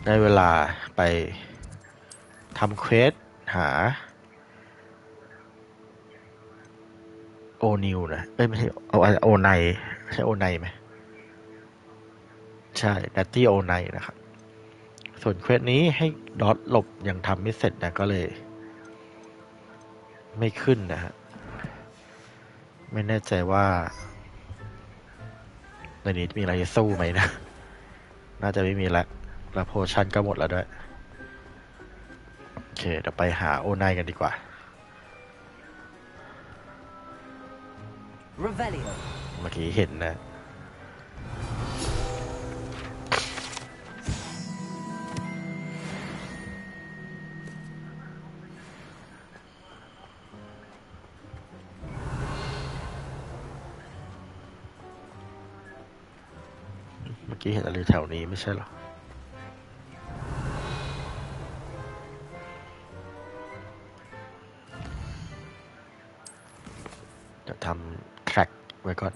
ได้เวลาไปทำเควสหาโอนิวนะไม่ใช่โอไนใช่โอไนไหมใช่ดัตตี้โอไนนะครับส่วนเควสนี้ให้ดอทหลบยังทำไม่เสร็จนะก็เลยไม่ขึ้นนะฮะไม่แน่ใจว่าในนี้มีอะไรจะสู้ไหมนะน่าจะไม่มีแล้วแล้วโพชั่นก็หมดแล้วด้วยโอเคเดี๋ยวไปหาโอไนกันดีกว่าเมื่อกี้เห็นนะเมื่อกี้เห็นอะไรแถวนี้ไม่ใช่หรอเดี๋ยวทำแทร็กไว้ก่อน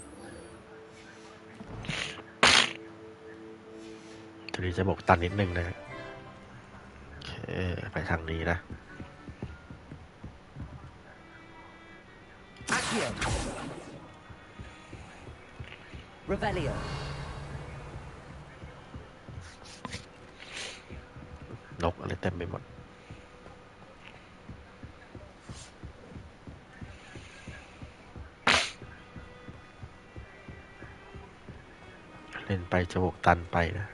ทีนี้จะบอกตันนิดนึงนะโอเคไปทางนี้นะนกอะไรเต็มไปหมดเล่นไปจะบกตันไปนะ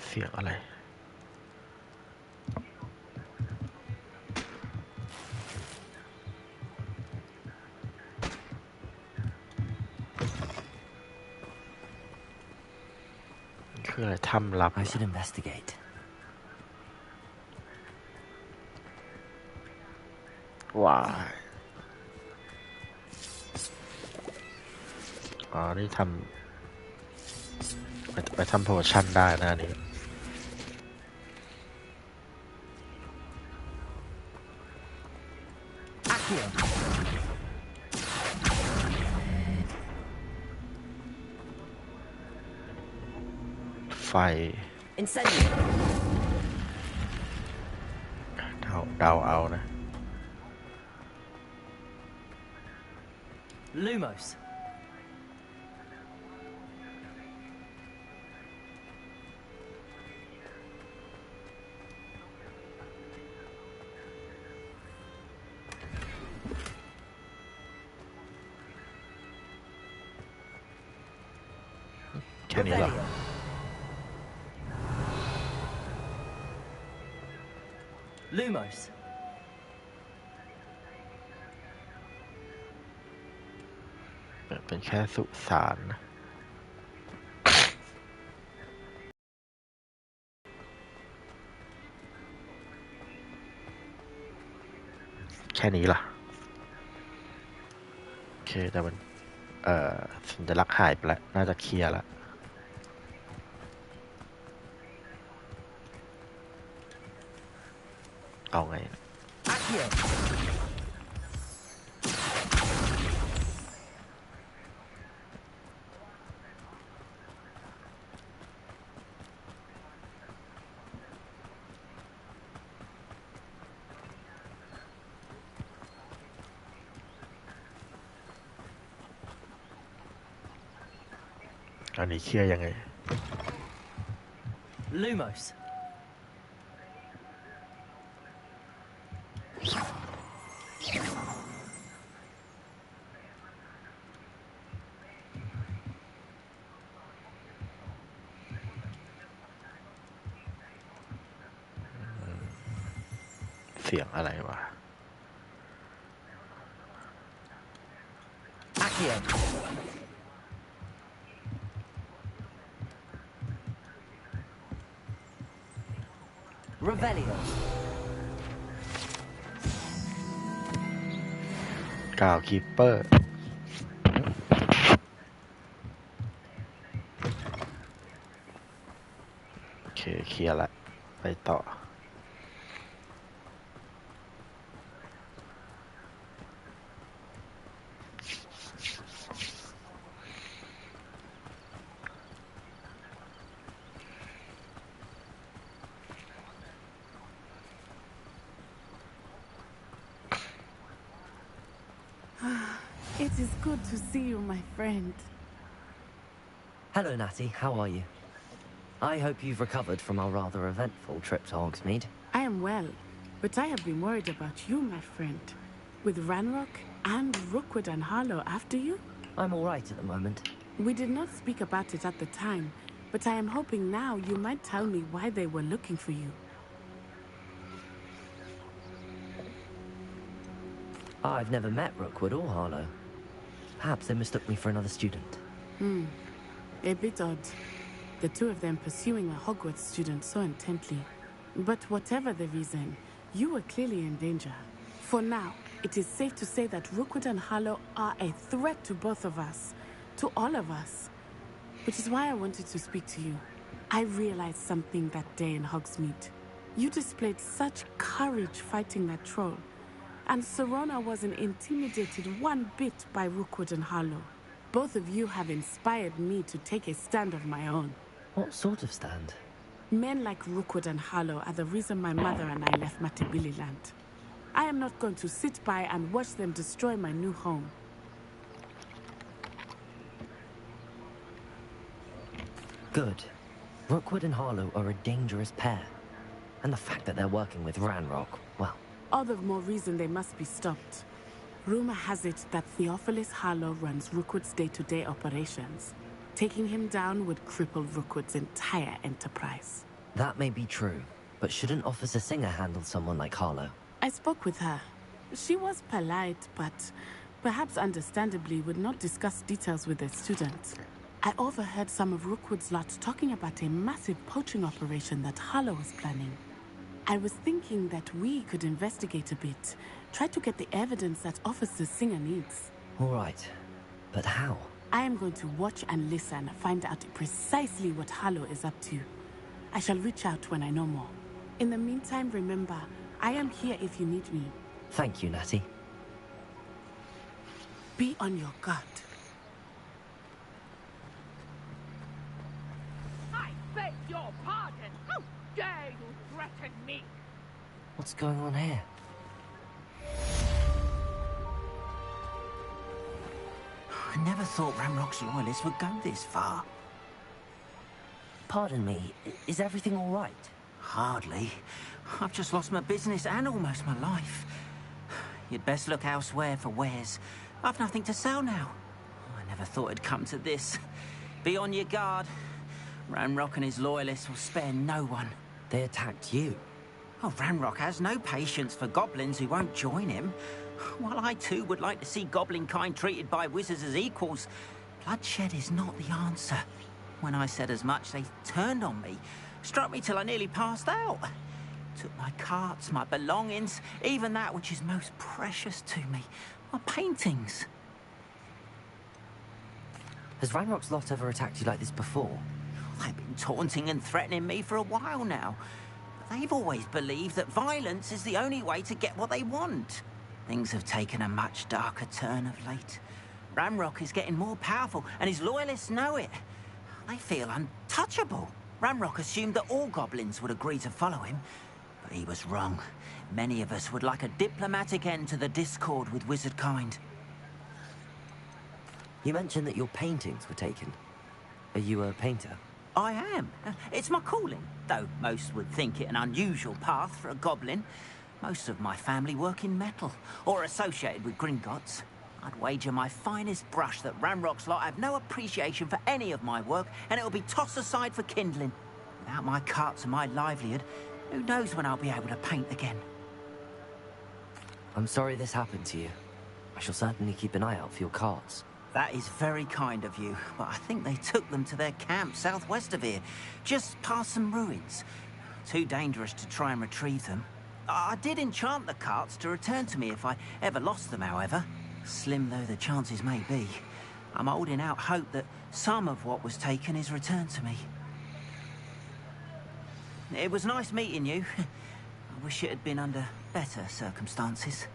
เสียงอะไรคืออะไรถ้ำลับ I should investigate. ว้าอ๋อนี่ทำไปทำโพชั่นได้นะนี่ไฟเดาเอานะ Lumos. แค่นี้เหรอ Lumos. เป็นแค่สุสานแค่นี้ล่ะโอเคแต่มันสัญลักษณ์หายไปแล้วน่าจะเคลียร์แล้วเอาไงอันนี้เคลียร์ยังไง Lumos. โ เสียงอะไรวะ Accio. Revelio. กาวคีปเปอร์โอเคเคลียร์ละไปต่อ It is good to see you, my friend. Hello, Natty. How are you? I hope you've recovered from our rather eventful trip to Hogsmeade. I am well, but I have been worried about you, my friend. With Ranrock and Rookwood and Harlow after you? I'm all right at the moment. We did not speak about it at the time, but I am hoping now you might tell me why they were looking for you. I've never met Rookwood or Harlow. Perhaps they mistook me for another student. A bit odd. The two of them pursuing a Hogwarts student so intently. But whatever the reason, you were clearly in danger. For now, it is safe to say that Rookwood and Harlow are a threat to both of us. To all of us. Which is why I wanted to speak to you. I realized something that day in Hogsmeade. You displayed such courage fighting that troll. And Serona wasn't intimidated one bit by Rookwood and Harlow. Both of you have inspired me to take a stand of my own. What sort of stand? Men like Rookwood and Harlow are the reason my mother and I left Matabili land. I am not going to sit by and watch them destroy my new home. Good. Rookwood and Harlow are a dangerous pair. And the fact that they're working with Ranrock, well... All the more reason they must be stopped. Rumor has it that Theophilus Harlow runs Rookwood's day-to-day operations. Taking him down would cripple Rookwood's entire enterprise. That may be true, but shouldn't Officer Singer handle someone like Harlow? I spoke with her. She was polite, but perhaps understandably would not discuss details with the students. I overheard some of Rookwood's lot talking about a massive poaching operation that Harlow was planning. I was thinking that we could investigate a bit, try to get the evidence that Officer Singer needs. All right, but how? I am going to watch and listen, find out precisely what Harlow is up to. I shall reach out when I know more. In the meantime, remember, I am here if you need me. Thank you, Natty. Be on your guard. I beg your pardon! How dare you threaten me? What's going on here? I never thought Ranrock's loyalists would go this far. Pardon me, is everything all right? Hardly. I've just lost my business and almost my life. You'd best look elsewhere for wares. I've nothing to sell now. I never thought it'd come to this. Be on your guard. Ranrock and his loyalists will spare no one. They attacked you. Oh, Ranrock has no patience for goblins who won't join him. While I too would like to see goblin kind treated by wizards as equals, bloodshed is not the answer. When I said as much, they turned on me, struck me till I nearly passed out. Took my carts, my belongings, even that which is most precious to me, my paintings. Has Ranrock's lot ever attacked you like this before? They've been taunting and threatening me for a while now. But they've always believed that violence is the only way to get what they want. Things have taken a much darker turn of late. Ranrock is getting more powerful, and his loyalists know it. They feel untouchable. Ranrock assumed that all goblins would agree to follow him, but he was wrong. Many of us would like a diplomatic end to the discord with wizard kind. You mentioned that your paintings were taken. Are you a painter? I am. It's my calling, though most would think it an unusual path for a goblin. Most of my family work in metal, or associated with Gringotts. I'd wager my finest brush that Ranrock's lot have no appreciation for any of my work, and it'll be tossed aside for kindling. Without my carts and my livelihood, who knows when I'll be able to paint again. I'm sorry this happened to you. I shall certainly keep an eye out for your carts. That is very kind of you, but I think they took them to their camp southwest of here, just past some ruins. Too dangerous to try and retrieve them. I did enchant the carts to return to me if I ever lost them, however. Slim though the chances may be, I'm holding out hope that some of what was taken is returned to me. It was nice meeting you. I wish it had been under better circumstances.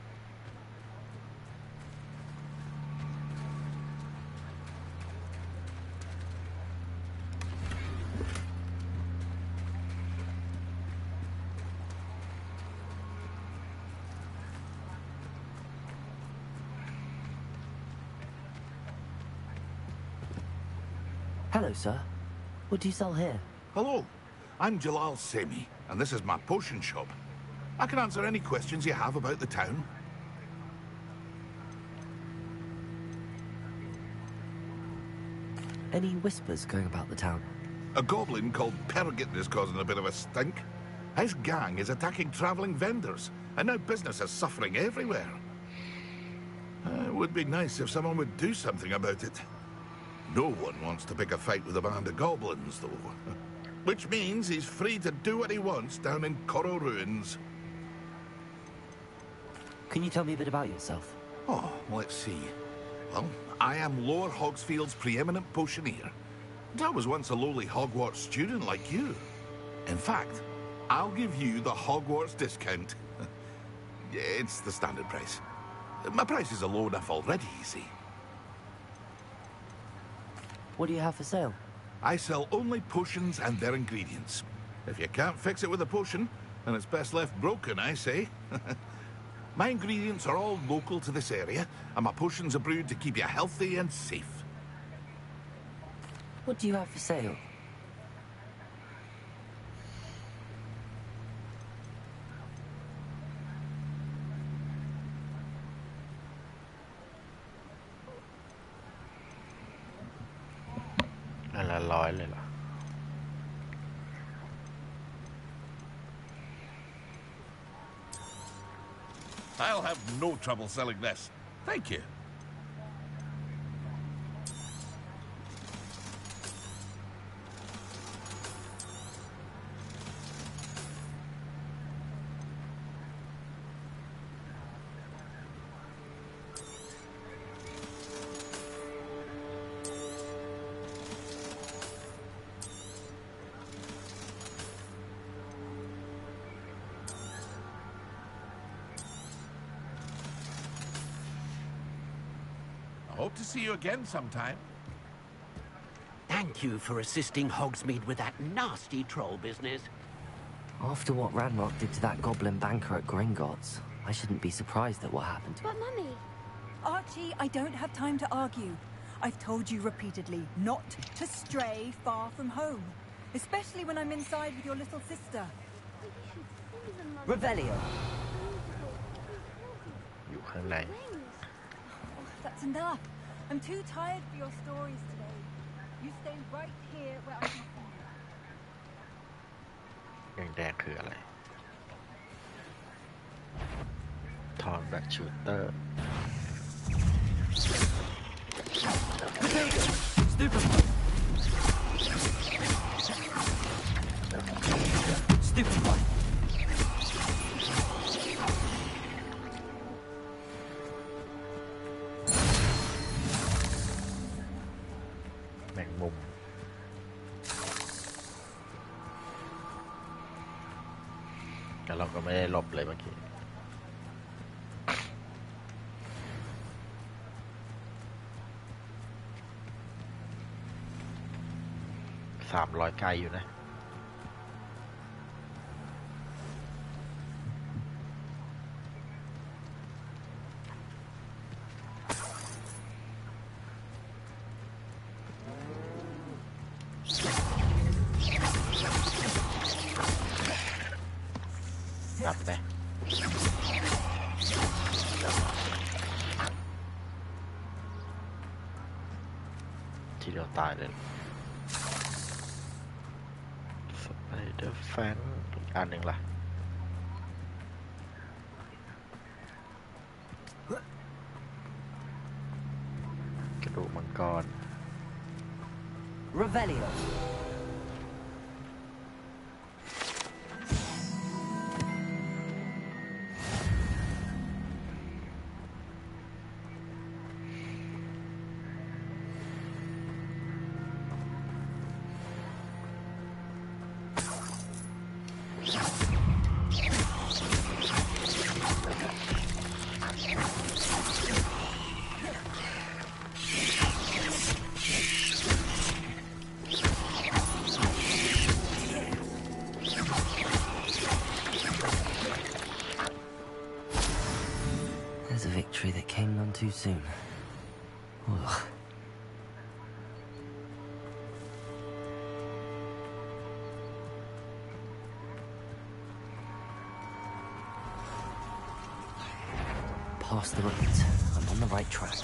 Hello, sir. What do you sell here? Hello, I'm Jalal Semi, and this is my potion shop. I can answer any questions you have about the town. Any whispers going about the town? A goblin called Prewett is causing a bit of a stink. His gang is attacking travelling vendors, and now business is suffering everywhere. It would be nice if someone would do something about it. No one wants to pick a fight with a band of goblins, though. Which means he's free to do what he wants down in Coral Ruins. Can you tell me a bit about yourself? Oh, let's see. Well, I am Lower Hogsfield's preeminent potioneer. And I was once a lowly Hogwarts student like you. In fact, I'll give you the Hogwarts discount. It's the standard price. My prices are low enough already, you see. What do you have for sale? I sell only potions and their ingredients. If you can't fix it with a potion, then it's best left broken, I say. My ingredients are all local to this area, and my potions are brewed to keep you healthy and safe. What do you have for sale? I'll have no trouble selling this. Thank you. Hope to see you again sometime. Thank you for assisting Hogsmeade with that nasty troll business. After what Ranrock did to that goblin banker at Gringotts, I shouldn't be surprised at what happened. But Mummy... Archie, I don't have time to argue. I've told you repeatedly not to stray far from home. Especially when I'm inside with your little sister. Revelio. อยู่ข้างใน That's enough. I'm too tired for your stories today. You stay right here where I can see you. แดงๆคืออะไรทอนแบ็คชูเตอร์ Stupefy. แมงมุมแต่เราก็ไม่ได้หลบเลยเมื่อกี้300 ไกลอยู่นะนับไหมทีเดียวตายเลยสไปเดอร์แฟงอีกอันหนึ่งล่ะ ก่อน Revelio. There's a victory that came none too soon. Ugh. Past the ruins. I'm on the right track.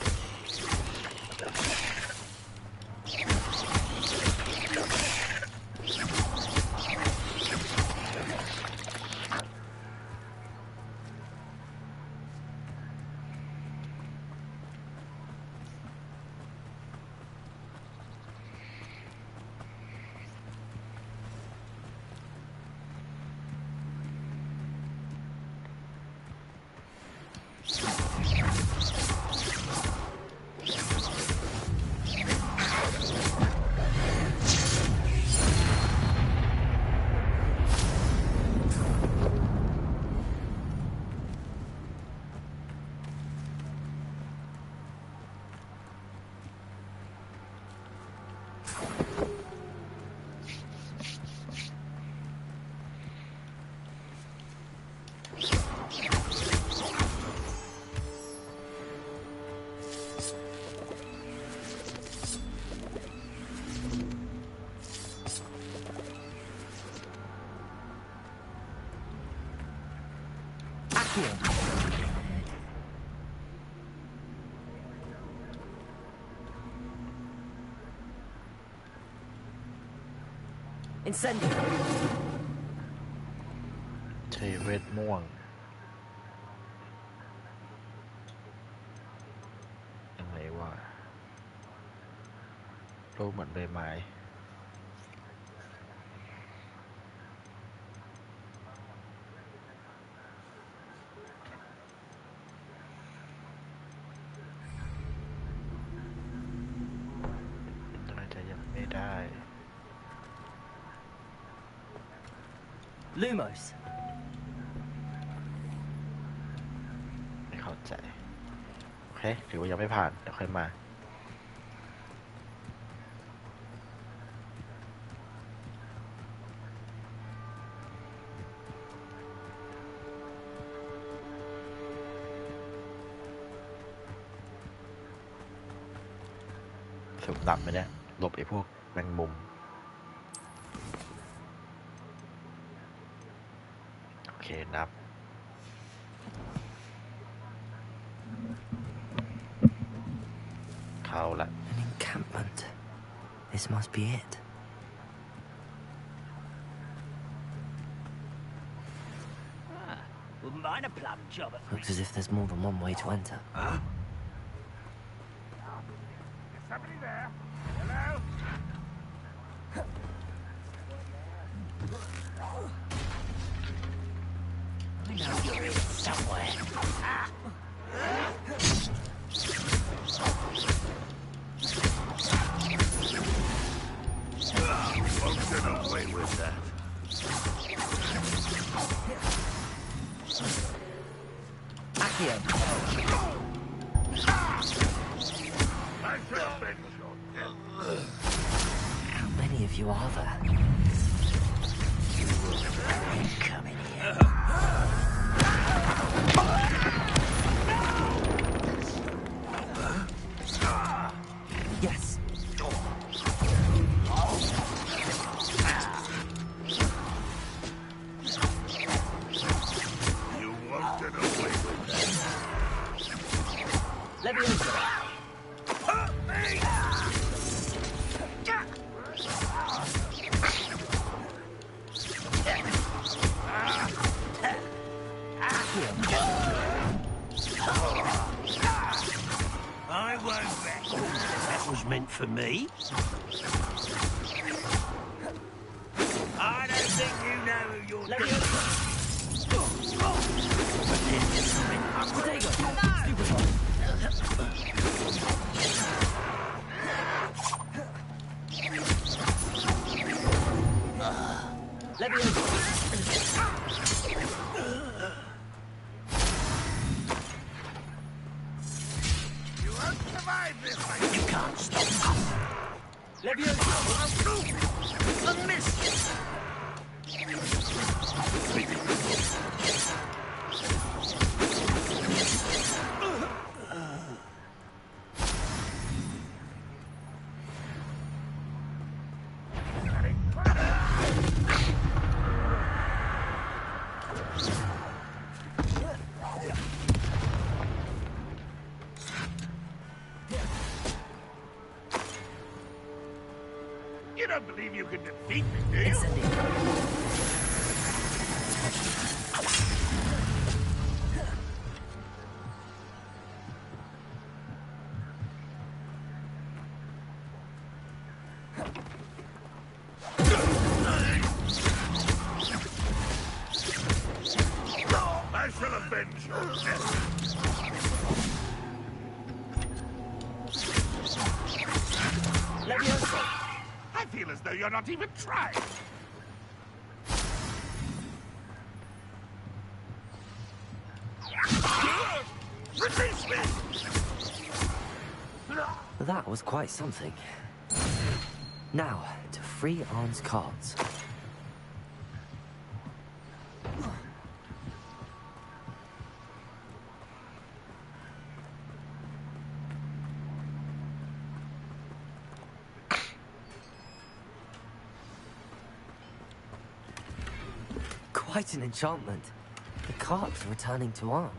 Incendio. ใช้เวทม่วงยังไงวะรูปเหมือนใบไม้น่าจะยังไม่ได้ Lumos. ไม่เข้าใจโอเคถือว่ายังไม่ผ่านเดี๋ยวค่อยมาสูงต่ำไหมเนี่ยหลบไอ้พวกแมงมุมโอเคนับเข้าละ An encampment. This must be it. Wouldn't mind a plum job at Looks as if there's more than one way to enter. Is somebody there? Hello? I know you're in somewhere. Won't get away with that. Accio. How many of you are there? Come in here. Yes. You won't get away with that. Leviosa. Accio. for me. I don't think you know who you're doing. You won't survive this way. You can't stop us. A miss. You don't believe you can defeat me, do you? I shall avenge your death. I feel as though you're not even trying. Release me! That was quite something. Now, to free Arn's cards. Quite an enchantment. The cards are returning to Arn.1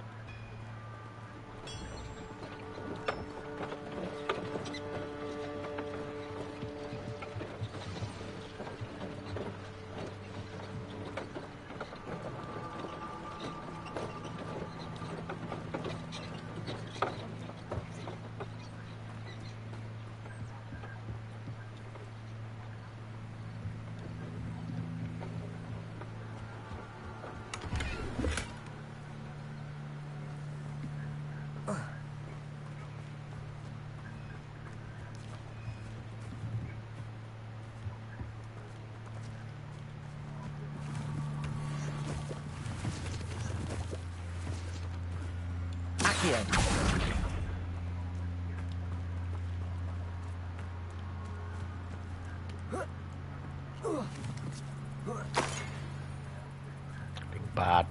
บาท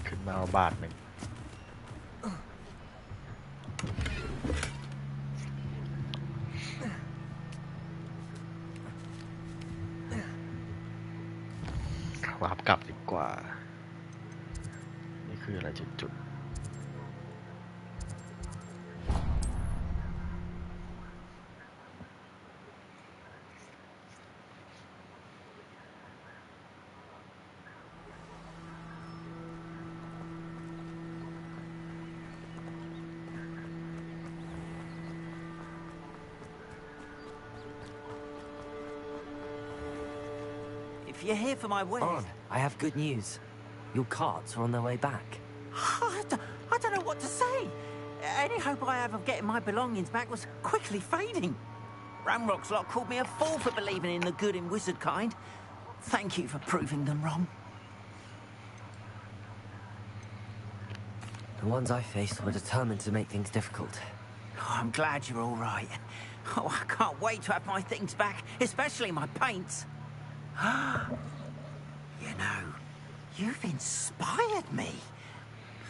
ขึ้นมาเอาบาทหนึ่งวาร์ปกลับดีกว่านี่คืออะไรจุดIf you're here for my wares... Arn, I have good news. Your carts are on their way back. I don't know what to say. Any hope I have of getting my belongings back was quickly fading. Ranrock's lot called me a fool for believing in the good in wizard kind. Thank you for proving them wrong. The ones I faced were determined to make things difficult. Oh, I'm glad you're all right. Oh, I can't wait to have my things back, especially my paints. You know, you've inspired me.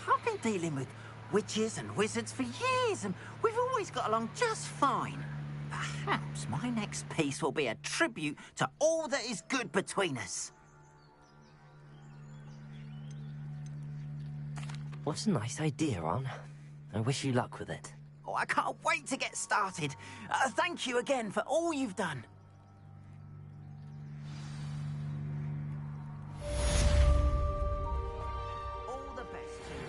I've been dealing with witches and wizards for years, and we've always got along just fine. Perhaps my next piece will be a tribute to all that is good between us. What a nice idea, Arn. I wish you luck with it. Oh, I can't wait to get started. Thank you again for all you've done. All the best to you.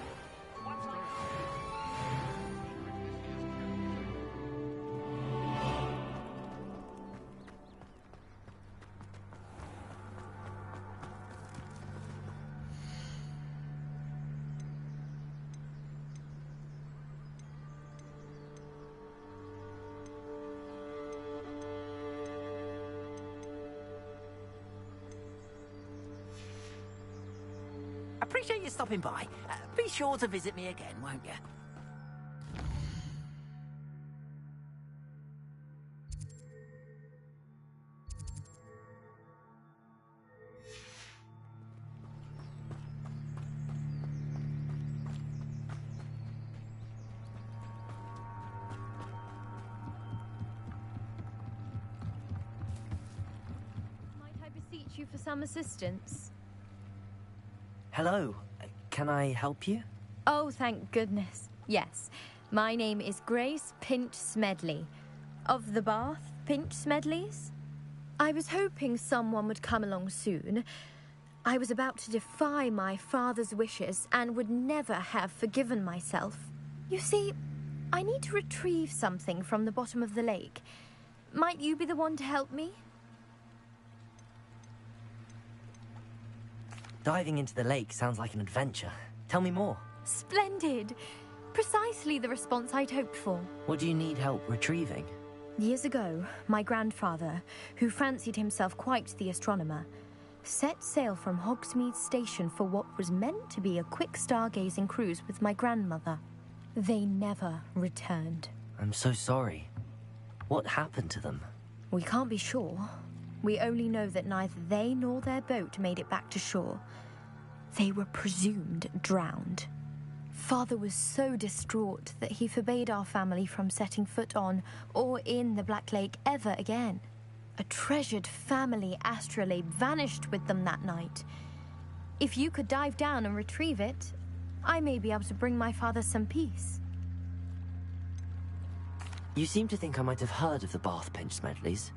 appreciate you stopping by. Be sure to visit me again, won't you? You for some assistance? Hello. Can I help you? Oh, thank goodness. Yes. My name is Grace Pinch-Smedley. Of the Bath Pinch-Smedleys? I was hoping someone would come along soon. I was about to defy my father's wishes and would never have forgiven myself. You see, I need to retrieve something from the bottom of the lake. Might you be the one to help me? Diving into the lake sounds like an adventure. Tell me more. Splendid. Precisely the response I'd hoped for. What do you need help retrieving? Years ago, my grandfather, who fancied himself quite the astronomer, set sail from Hogsmeade Station for what was meant to be a quick stargazing cruise with my grandmother. They never returned. I'm so sorry. What happened to them? We can't be sure. We only know that neither they nor their boat made it back to shore. They were presumed drowned. Father was so distraught that he forbade our family from setting foot on or in the Black Lake ever again. A treasured family astrolabe vanished with them that night. If you could dive down and retrieve it, I may be able to bring my father some peace. You seem to think I might have heard of the Bath Pinch-Smedleys.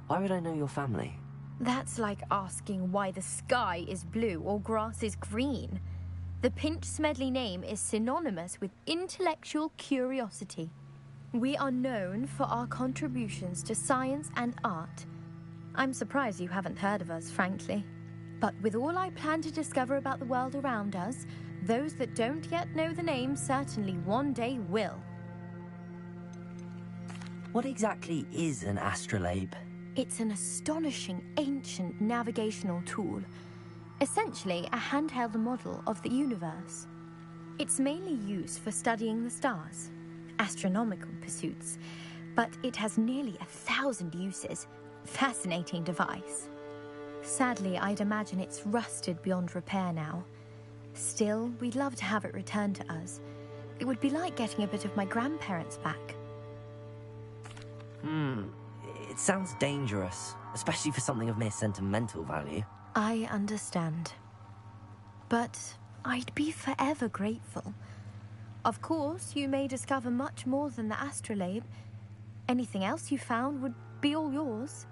Why would I know your family? That's like asking why the sky is blue or grass is green. The Pinch-Smedley name is synonymous with intellectual curiosity. We are known for our contributions to science and art. I'm surprised you haven't heard of us, frankly. But with all I plan to discover about the world around us, those that don't yet know the name certainly one day will. What exactly is an astrolabe? It's an astonishing ancient navigational tool, essentially a handheld model of the universe. It's mainly used for studying the stars, astronomical pursuits, but it has nearly 1,000 uses. Fascinating device. Sadly, I'd imagine it's rusted beyond repair now. Still, we'd love to have it returned to us. It would be like getting a bit of my grandparents back. It sounds dangerous, especially for something of mere sentimental value. I understand. But I'd be forever grateful. Of course, you may discover much more than the astrolabe. Anything else you found would be all yours.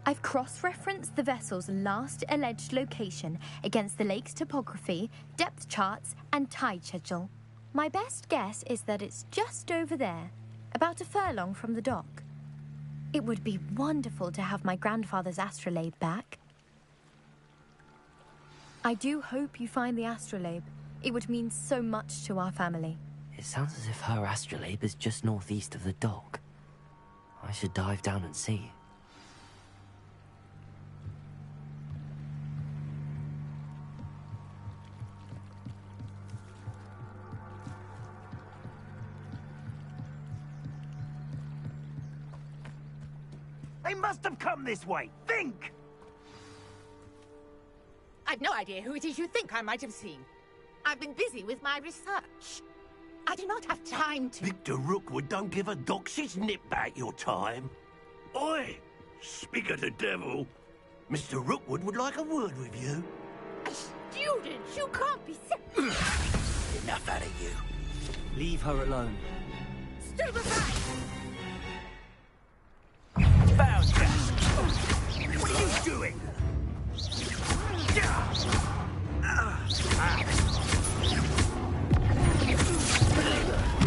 I've cross-referenced the vessel's last alleged location against the lake's topography, depth charts, and tide schedule. My best guess is that it's just over there, about a furlong from the dock. It would be wonderful to have my grandfather's astrolabe back. I do hope you find the astrolabe. It would mean so much to our family. It sounds as if her astrolabe is just northeast of the dock. I should dive down and see. They must have come this way. Think! I've no idea who it is you think I might have seen. I've been busy with my research. I do not have time to... Victor Rookwood don't give a doxy's nip back your time. Oi! Speak of the devil. Mr. Rookwood would like a word with you. A student! You can't be Enough out of you. Leave her alone. Stupefy! Found you! What are you doing?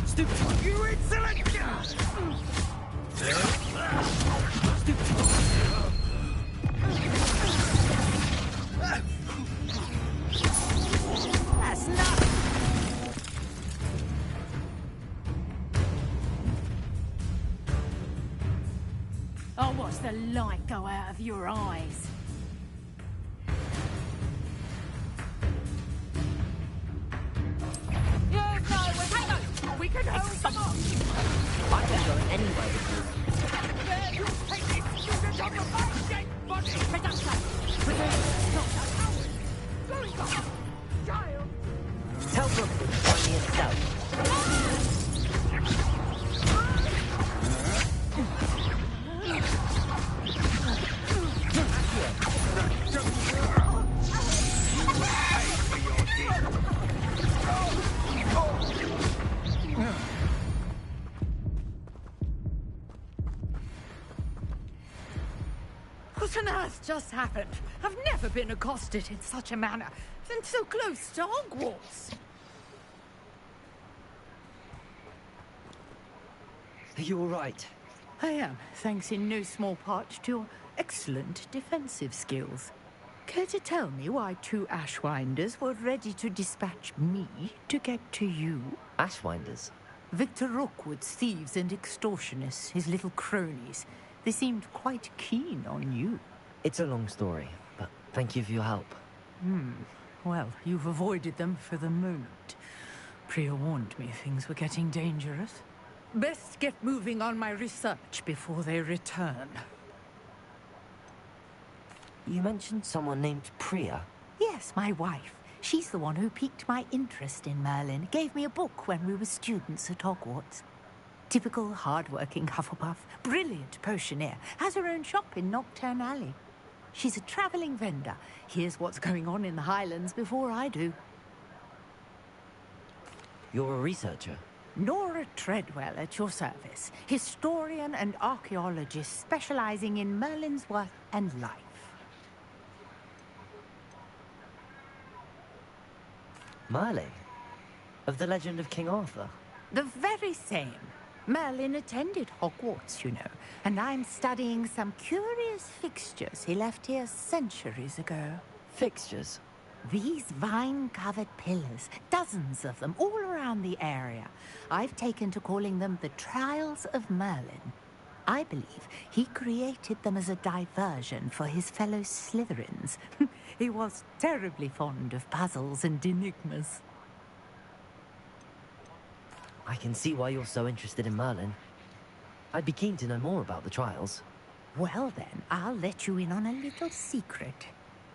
Stupid! You insolent! That's not... I'll watch the light go out of your eyes. We can hold them off! I can go anywhere with you. There you take this student of the fire dead body! Production! Not a coward! Going on! Child! Tell Rookwood to find me himself. What on earth just happened? I've never been accosted in such a manner, and so close to Hogwarts. Are you all right? I am, thanks in no small part to your excellent defensive skills. Care to tell me why 2 Ashwinders were ready to dispatch me to get to you? Ashwinders? Victor Rookwood's thieves and extortionists, his little cronies. They seemed quite keen on you. It's a long story, but thank you for your help. Well, you've avoided them for the moment. Priya warned me things were getting dangerous. Best get moving on my research before they return. You mentioned someone named Priya. Yes, my wife. She's the one who piqued my interest in Merlin. Gave me a book when we were students at Hogwarts. Typical hard-working Hufflepuff, brilliant potioneer, has her own shop in Nocturne Alley. She's a travelling vendor. Hears what's going on in the Highlands before I do. You're a researcher? Nora Treadwell at your service. Historian and archaeologist specialising in Merlin's work and life. Merlin? Of the legend of King Arthur? The very same. Merlin attended Hogwarts, you know, and I'm studying some curious fixtures he left here centuries ago. Fixtures? These vine-covered pillars, dozens of them, all around the area. I've taken to calling them the Trials of Merlin. I believe he created them as a diversion for his fellow Slytherins. He was terribly fond of puzzles and enigmas. I can see why you're so interested in Merlin. I'd be keen to know more about the trials. Well then, I'll let you in on a little secret.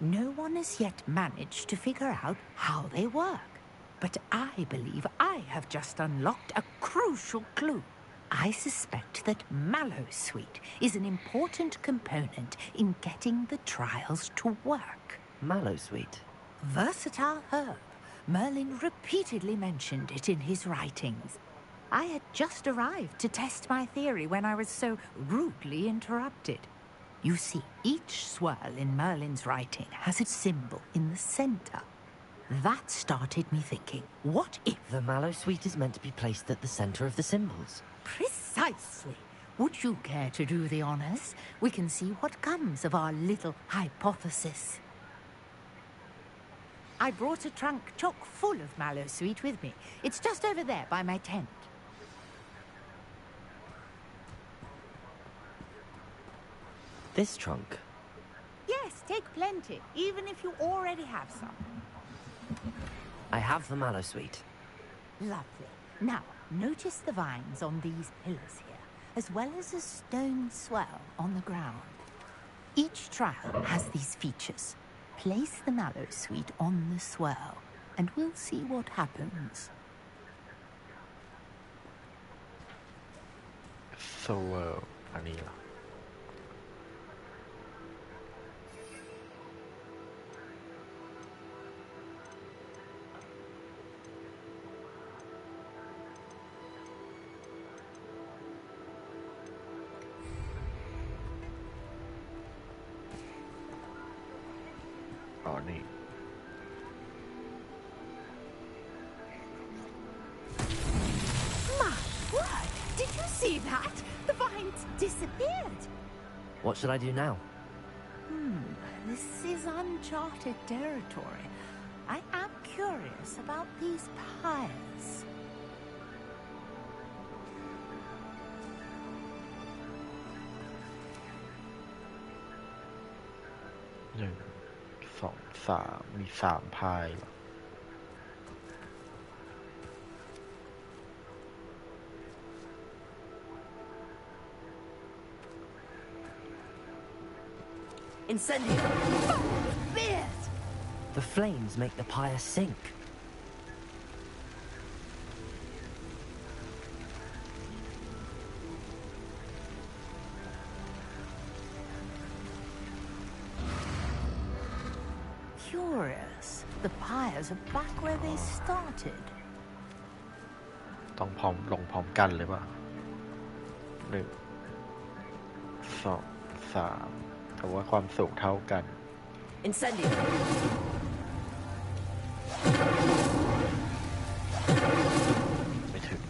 No one has yet managed to figure out how they work. But I believe I have just unlocked a crucial clue. I suspect that Mallowsweet is an important component in getting the trials to work. Mallowsweet? Versatile herb. Merlin repeatedly mentioned it in his writings. I had just arrived to test my theory when I was so rudely interrupted. You see, each swirl in Merlin's writing has its symbol in the center. That started me thinking, what if... The Mallowsweet is meant to be placed at the center of the symbols. Precisely. Would you care to do the honors? We can see what comes of our little hypothesis. I brought a trunk chock full of Mallowsweet with me. It's just over there by my tent. This trunk? Yes, take plenty, even if you already have some. I have the Mallowsweet. Lovely. Now, notice the vines on these pillars here, as well as a stone swell on the ground. Each trial has these features. Place the Mallowsweet on the swirl, and we'll see what happens. So, อันนี้เหรอ อ๋อ นี่ My word! Did you see that? The vines disappeared. What should I do now? This is uncharted territory. I am curious about these pyres. 1 2 3 มี3 พายเหรอ Incendio! Spears! The flames make the pyre sink. Curious. The pyres are back where they started. ต้องพร้อมลงพร้อมกันเลยป่ะ1 2 3แต่ว่าความสูงเท่ากัน Incendio! ไม่ถึง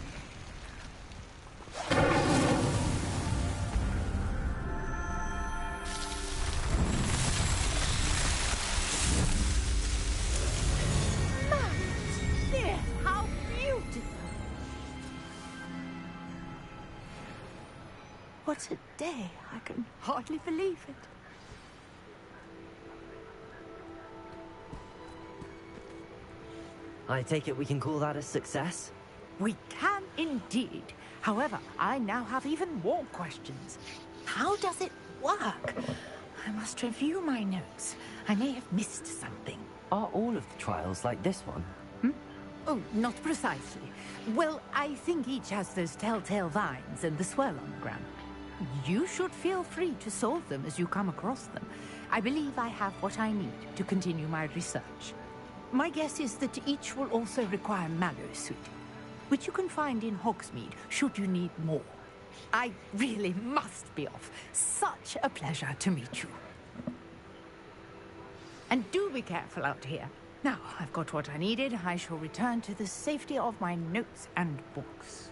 There, how beautiful! What a day! I can hardly believe it. I take it we can call that a success? We can indeed. However, I now have even more questions. How does it work? I must review my notes. I may have missed something. Are all of the trials like this one? Oh, not precisely. Well, I think each has those telltale vines and the swirl on the ground. You should feel free to solve them as you come across them. I believe I have what I need to continue my research. My guess is that each will also require mallow suit, which you can find in Hogsmeade should you need more. I really must be off. Such a pleasure to meet you. And do be careful out here. Now, I've got what I needed. I shall return to the safety of my notes and books.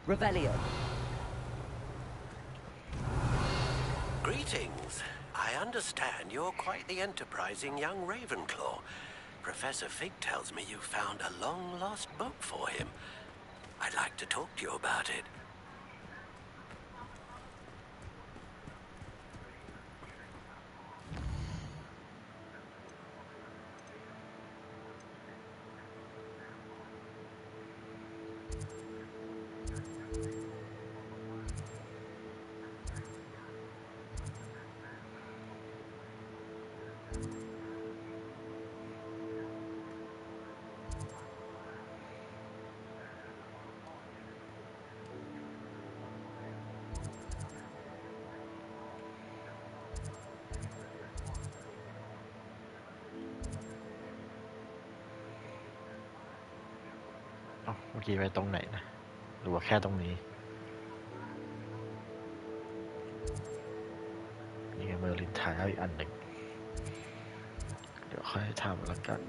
Revelio. Greetings. I understand you're quite the enterprising young Ravenclaw. Professor Fig tells me you found a long-lost book for him. I'd like to talk to you about it.เมื่อกี้ไปตรงไหนนะหรือว่าแค่ตรงนี้นี่ไงเมอร์ลินถ่ายเอาอีกอันหนึ่งเดี๋ยวค่อยทำแล้วกัน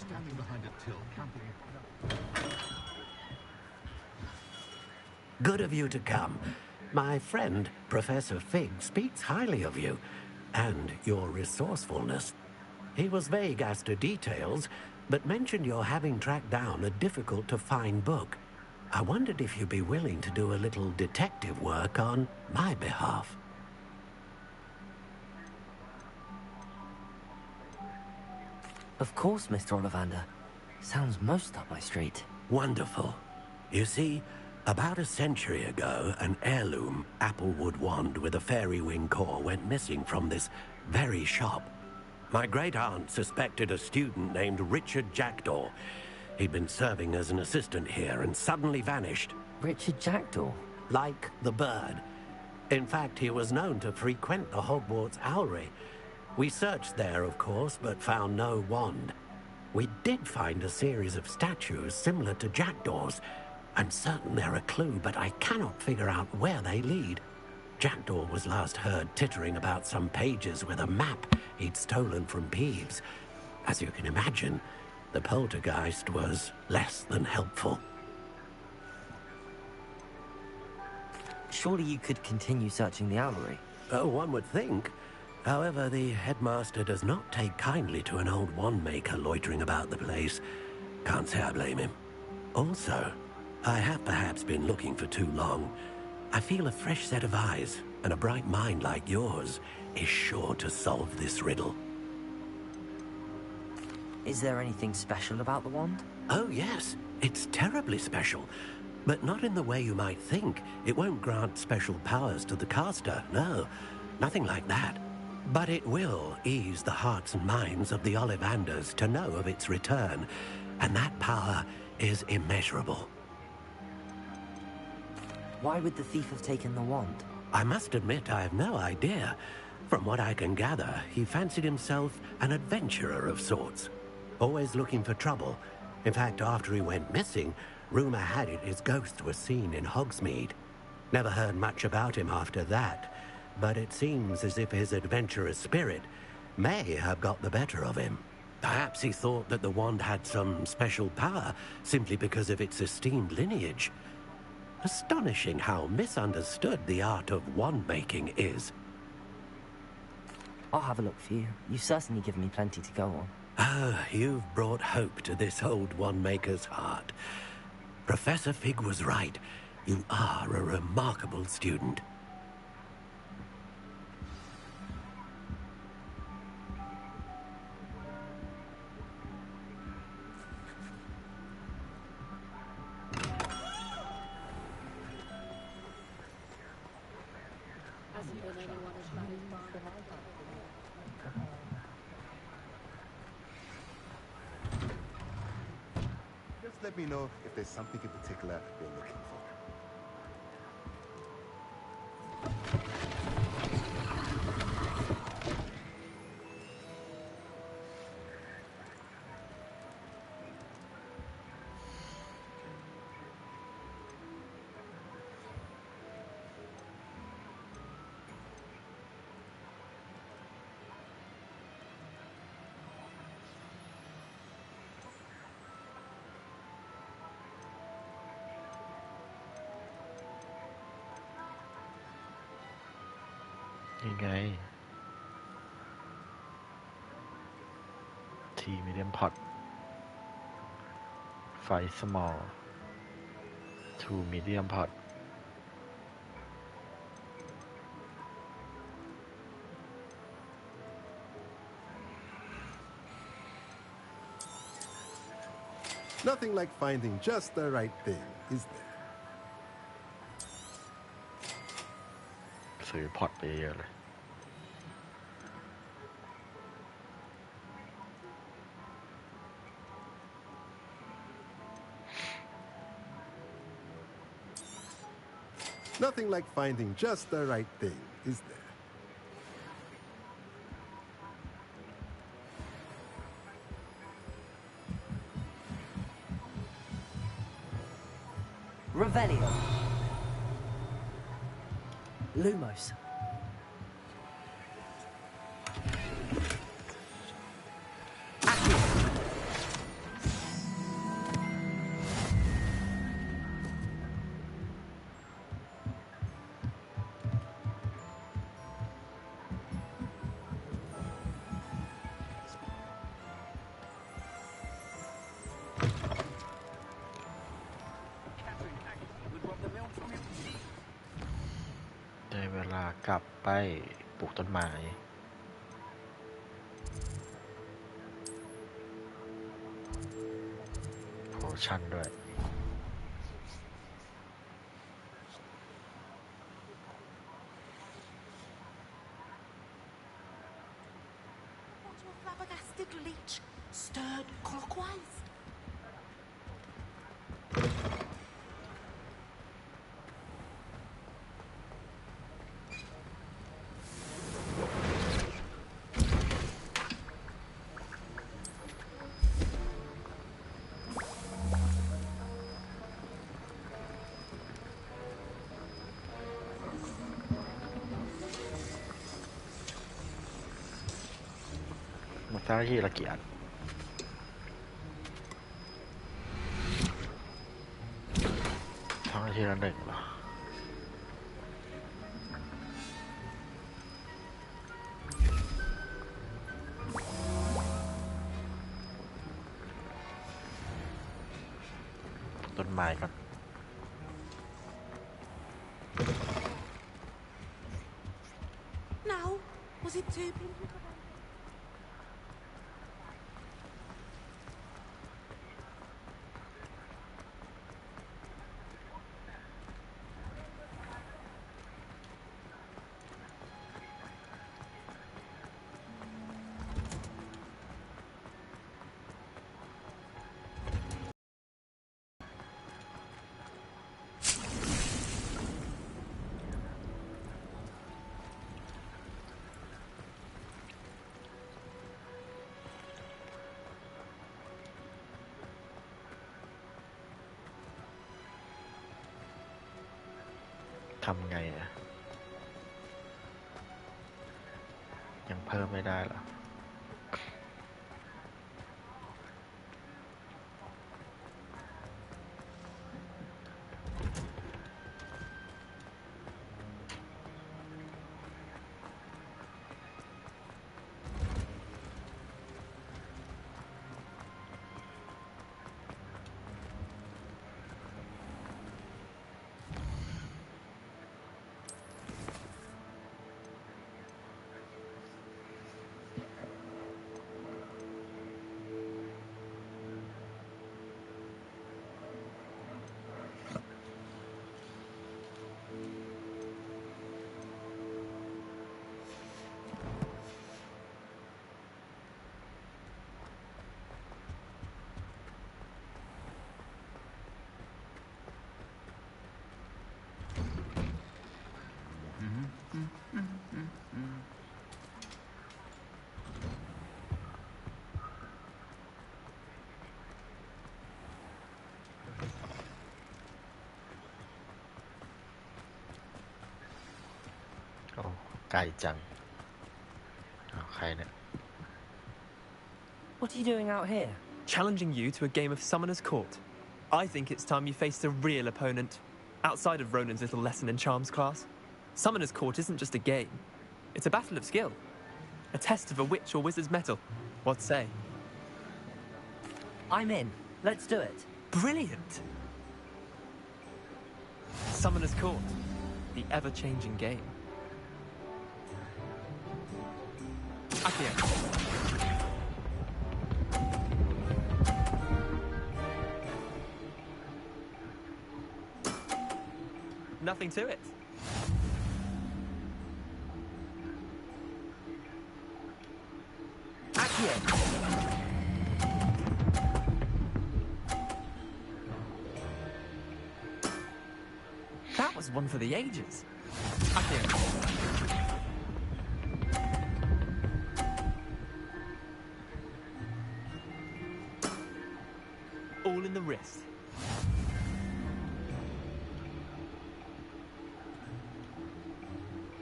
Standing behind a till, camping. Good of you to come. My friend, Professor Fig, speaks highly of you and your resourcefulness. He was vague as to details, but mentioned your having tracked down a difficult-to-find book. I wondered if you'd be willing to do a little detective work on my behalf. Of course, Mr. Ollivander. Sounds most up my street. Wonderful. You see, about a century ago, an heirloom applewood wand with a fairy wing core went missing from this very shop. My great-aunt suspected a student named Richard Jackdaw. He'd been serving as an assistant here and suddenly vanished. Richard Jackdaw? Like the bird. In fact, he was known to frequent the Hogwarts Owlery. We searched there, of course, but found no wand. We did find a series of statues similar to Jackdaw's. I'm certain they're a clue, but I cannot figure out where they lead. Jackdaw was last heard tittering about some pages with a map he'd stolen from Peeves. As you can imagine, The poltergeist was less than helpful. Surely you could continue searching the Owlery. Oh, one would think. However, the headmaster does not take kindly to an old wand-maker loitering about the place. Can't say I blame him. Also, I have perhaps been looking for too long. I feel a fresh set of eyes, and a bright mind like yours is sure to solve this riddle. Is there anything special about the wand? Oh, yes. It's terribly special. But not in the way you might think. It won't grant special powers to the caster, no. Nothing like that. But it will ease the hearts and minds of the Ollivanders to know of its return. And that power is immeasurable. Why would the thief have taken the wand? I must admit I have no idea. From what I can gather, he fancied himself an adventurer of sorts. Always looking for trouble. In fact, after he went missing, rumor had it his ghost was seen in Hogsmeade. Never heard much about him after that, but it seems as if his adventurous spirit may have got the better of him. Perhaps he thought that the wand had some special power simply because of its esteemed lineage. Astonishing how misunderstood the art of wand-making is. I'll have a look for you. You've certainly given me plenty to go on. Ah, you've brought hope to this old wand-maker's heart. Professor Fig was right. You are a remarkable student. Just let me know if there's something in particular you're looking for. Okay. Tea medium pot. 5 small. 2 medium pot. Nothing like finding just the right thing, is there? ซื้อพอร์ตไปเยอะเลย Nothing like finding just the right thing, is there? Revelio. Lumos.ได้เวลากลับไปปลูกต้นไม้โพชั่นด้วย What your flabbergasted leech stirred clockwise?มาสร้างที่ละเกียด ทีละหนึ่งเหรอต้นไม้ก่อน Now, was it too big? ทำไงอะยังเพิ่มไม่ได้เหรอโอ้ไกลจังอ้าวใครเนี่ย What are you doing out here? Challenging you to a game of Summoner's Court. I think it's time you faced a real opponent, outside of Ronan's little lesson in charms class. Summoner's Court isn't just a game. It's a battle of skill. A test of a witch or wizard's mettle. What say? I'm in. Let's do it. Brilliant! Summoner's Court. The ever-changing game. Accio. Nothing to it. Accio. That was one for the ages. Accio. All in the wrist.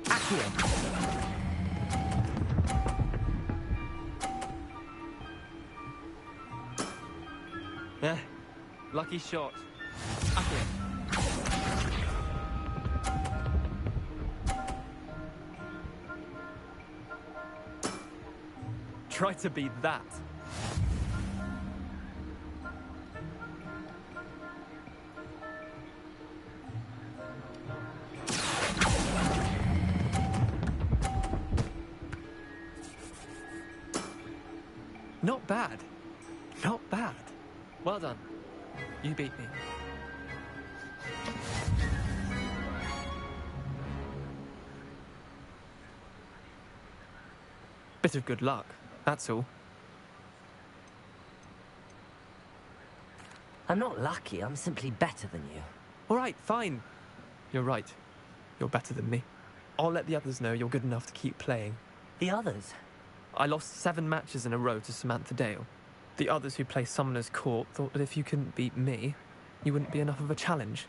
Accio. Yeah, lucky shot. Accio. Try to beat that. Not bad. Not bad. Well done. You beat me. Bit of good luck, that's all. I'm not lucky, I'm simply better than you. All right, fine. You're right. You're better than me. I'll let the others know you're good enough to keep playing. The others? I lost 7 matches in a row to Samantha Dale. The others who play Summoner's Court thought that if you couldn't beat me, you wouldn't be enough of a challenge.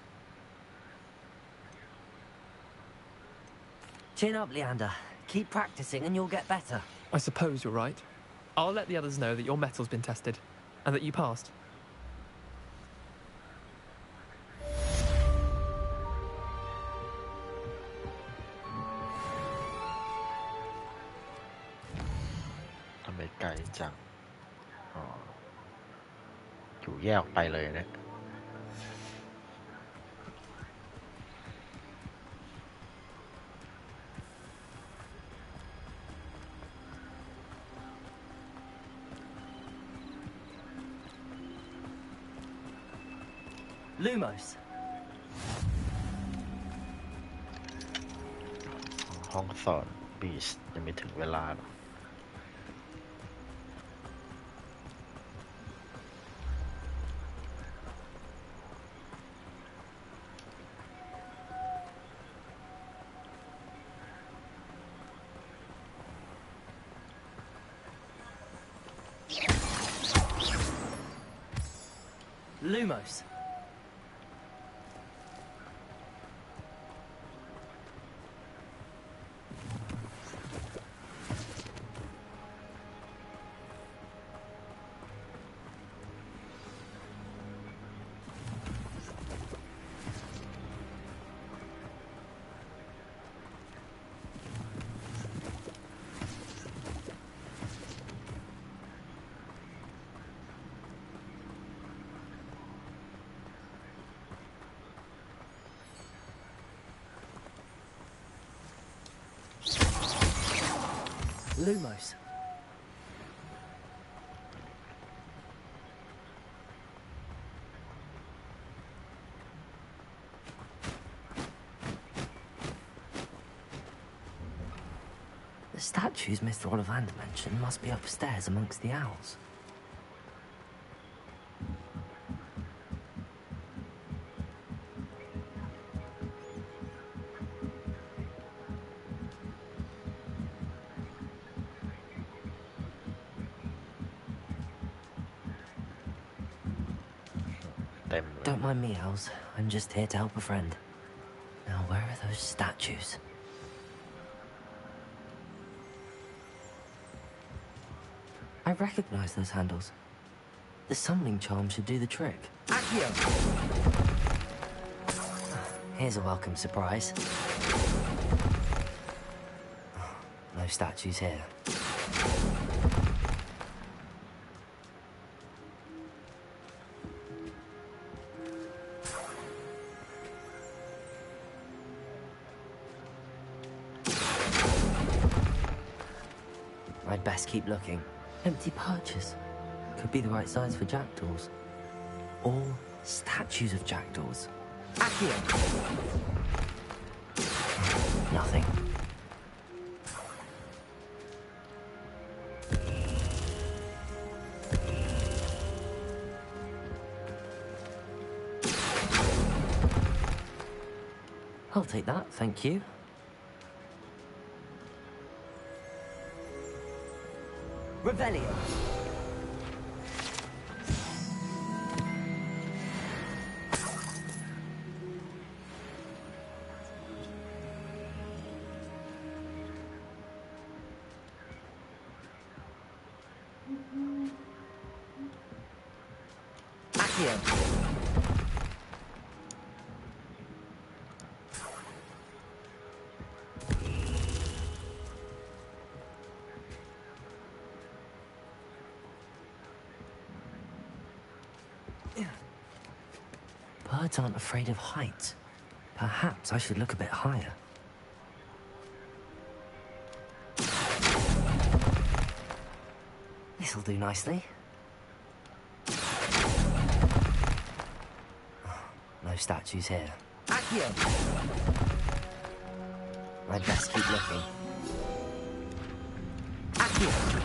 Chin up, Leander. Keep practicing and you'll get better. I suppose you're right. I'll let the others know that your metal's been tested, and that you passed. อ๋ออยู่แยกออกไปเลยเนี่ย Lumos. ห้องสอนบีชยังไม่ถึงเวลาหรอก Lumos. Lumos. The statues Mr. Ollivander mentioned must be upstairs amongst the owls. Don't mind me, owls. I'm just here to help a friend. Now, where are those statues? I recognize those handles. The summoning charm should do the trick. Accio! Here's a welcome surprise. No statues here. I'd best keep looking. Empty perches. Could be the right size for jackdaws. All statues of jackdaws. Accio! Nothing. I'll take that, thank you. Revelio. Accio. Birds aren't afraid of heights. Perhaps I should look a bit higher. This'll do nicely. No statues here. Accio! I'd best keep looking. Accio!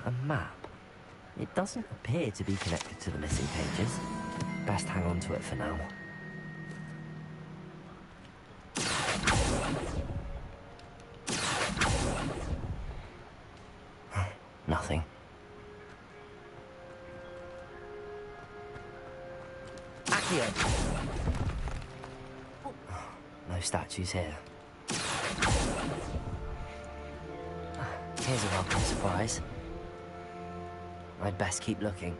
A map. It doesn't appear to be connected to the missing pages. Best hang on to it for now. Nothing. Accio! No statues here. Here's a welcome surprise. I'd best keep looking.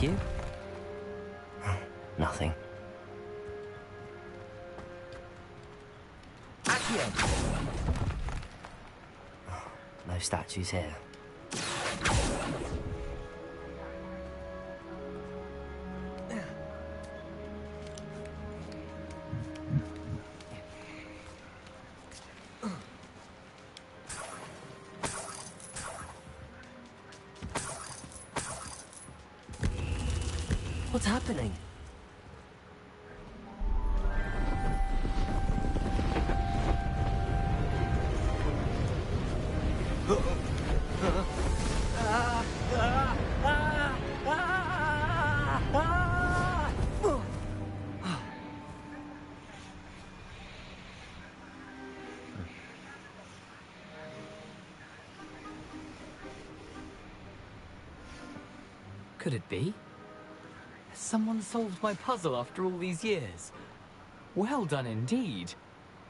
Thank you. Nothing. Accio! No statues here. What's happening? Could it be? Someone solved my puzzle after all these years. Well done indeed.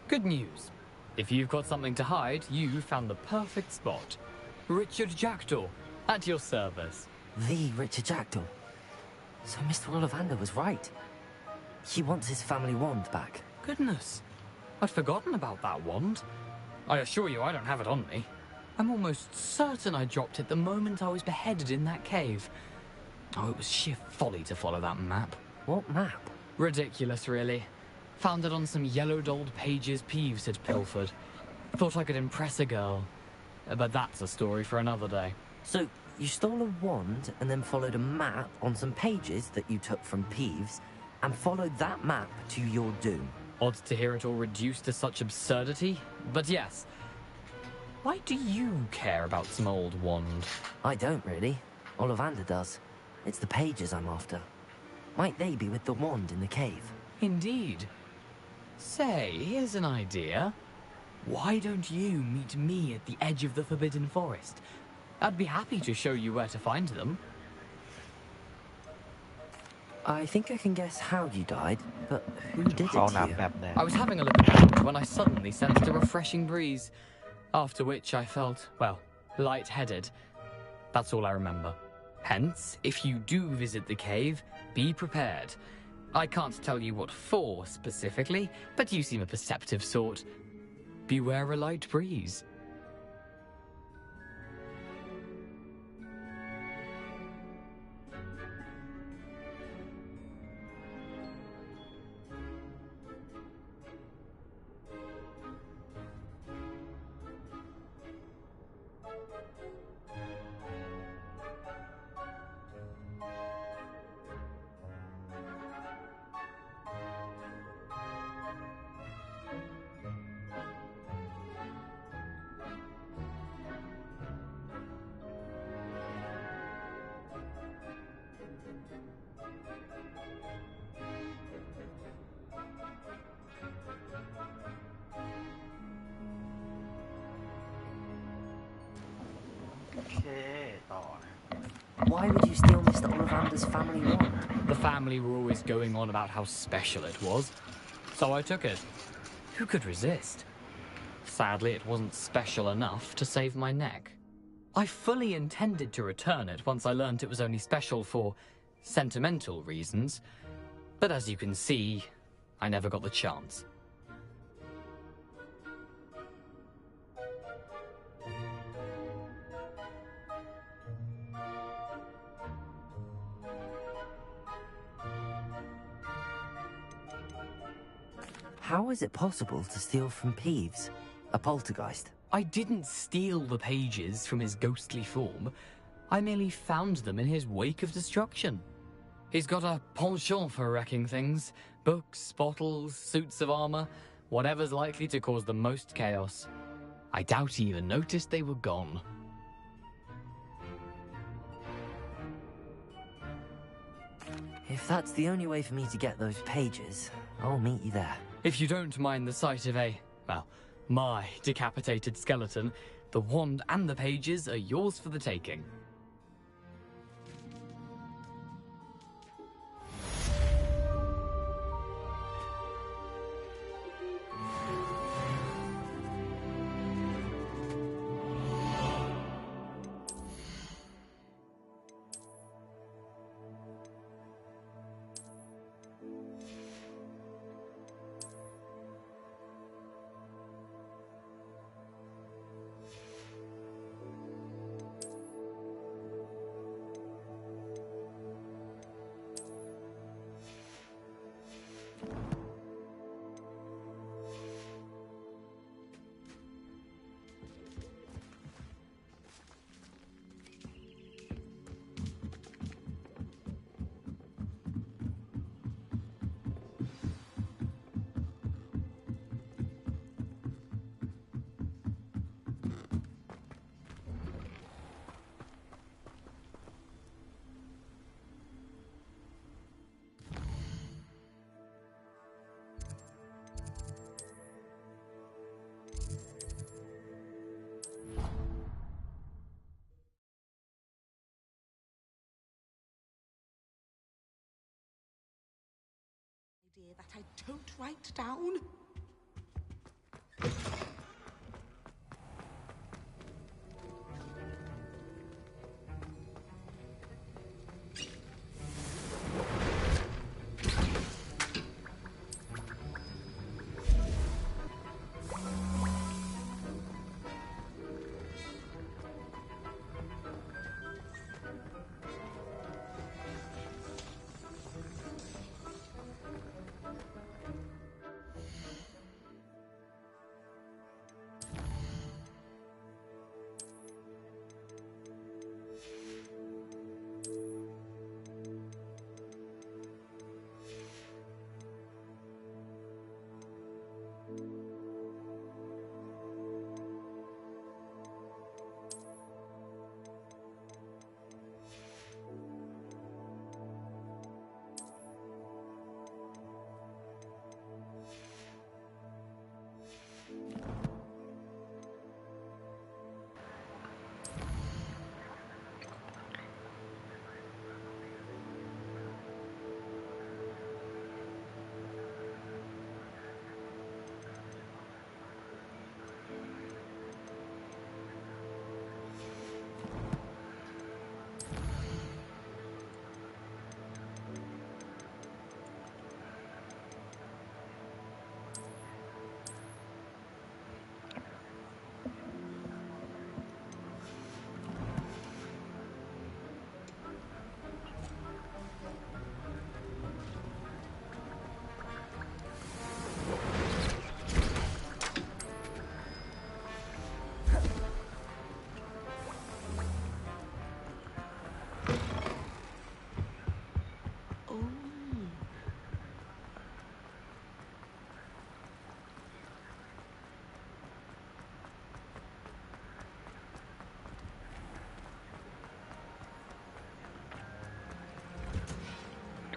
Good news. If you've got something to hide, you found the perfect spot. Richard Jackdaw, at your service. The Richard Jackdaw. So Mr. Ollivander was right. He wants his family wand back. Goodness. I'd forgotten about that wand. I assure you I don't have it on me. I'm almost certain I dropped it the moment I was beheaded in that cave. Oh, it was sheer folly to follow that map. What map? Ridiculous, really. Found it on some yellowed old pages Peeves had pilfered. Thought I could impress a girl. But that's a story for another day. So, you stole a wand and then followed a map on some pages that you took from Peeves and followed that map to your doom. Odd to hear it all reduced to such absurdity, but yes. Why do you care about some old wand? I don't, really. Ollivander does. It's the pages I'm after. Might they be with the wand in the cave? Indeed. Say, here's an idea. Why don't you meet me at the edge of the Forbidden Forest? I'd be happy to show you where to find them. I think I can guess how you died, but who did it to you? I was having a look around when I suddenly sensed a refreshing breeze, after which I felt, well, lightheaded. That's all I remember. Hence, if you do visit the cave, be prepared. I can't tell you what for specifically, but you seem a perceptive sort. Beware a light breeze. Why would you steal Mr. Ollivander's family wand? The family were always going on about how special it was, so I took it. Who could resist? Sadly, it wasn't special enough to save my neck. I fully intended to return it once I learned it was only special for sentimental reasons, but as you can see, I never got the chance. How is it possible to steal from Peeves? A poltergeist? I didn't steal the pages from his ghostly form. I merely found them in his wake of destruction. He's got a penchant for wrecking things. Books, bottles, suits of armor, whatever's likely to cause the most chaos. I doubt he even noticed they were gone. If that's the only way for me to get those pages, I'll meet you there. If you don't mind the sight of my decapitated skeleton, the wand and the pages are yours for the taking. idea that I don't write down?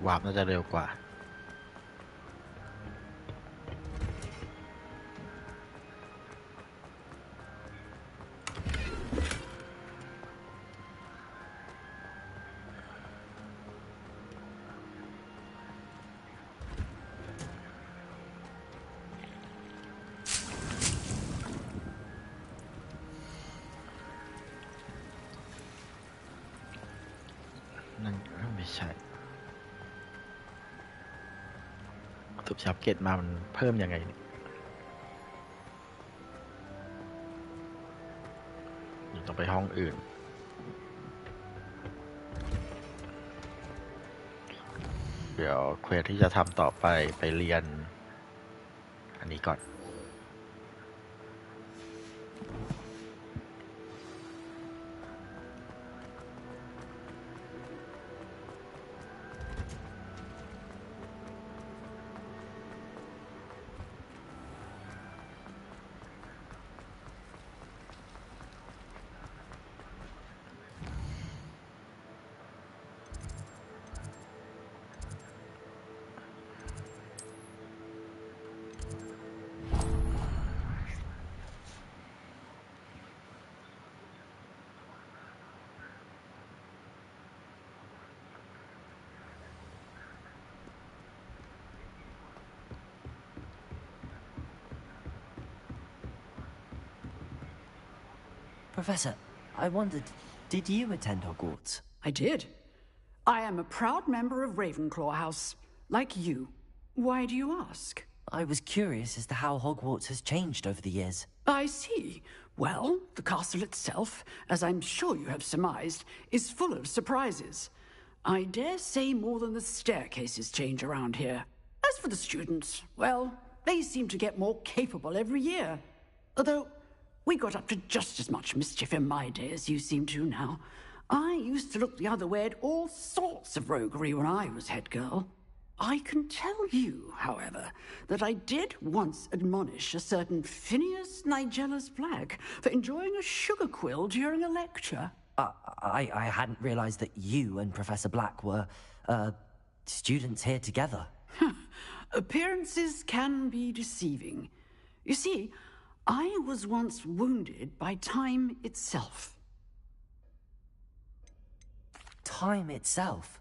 วาร์ปน่าจะเร็วกว่านั่นไม่ใช่ทุบชับเกตมามันเพิ่มยังไงเนี่ยต้องไปห้องอื่นเดี๋ยวเควสที่จะทำต่อไปเรียนอันนี้ก่อนProfessor, I wondered, did you attend Hogwarts? I did. I am a proud member of Ravenclaw House, like you. Why do you ask? I was curious as to how Hogwarts has changed over the years. I see. Well, the castle itself, as I'm sure you have surmised, is full of surprises. I dare say more than the staircases change around here. As for the students, well, they seem to get more capable every year. Although, we got up to just as much mischief in my day as you seem to now. I used to look the other way at all sorts of roguery when I was head girl. I can tell you, however, that I did once admonish a certain Phineas Nigellus Black for enjoying a sugar quill during a lecture. I hadn't realized that you and Professor Black were, students here together. Appearances can be deceiving. You see, I was once wounded by time itself. Time itself?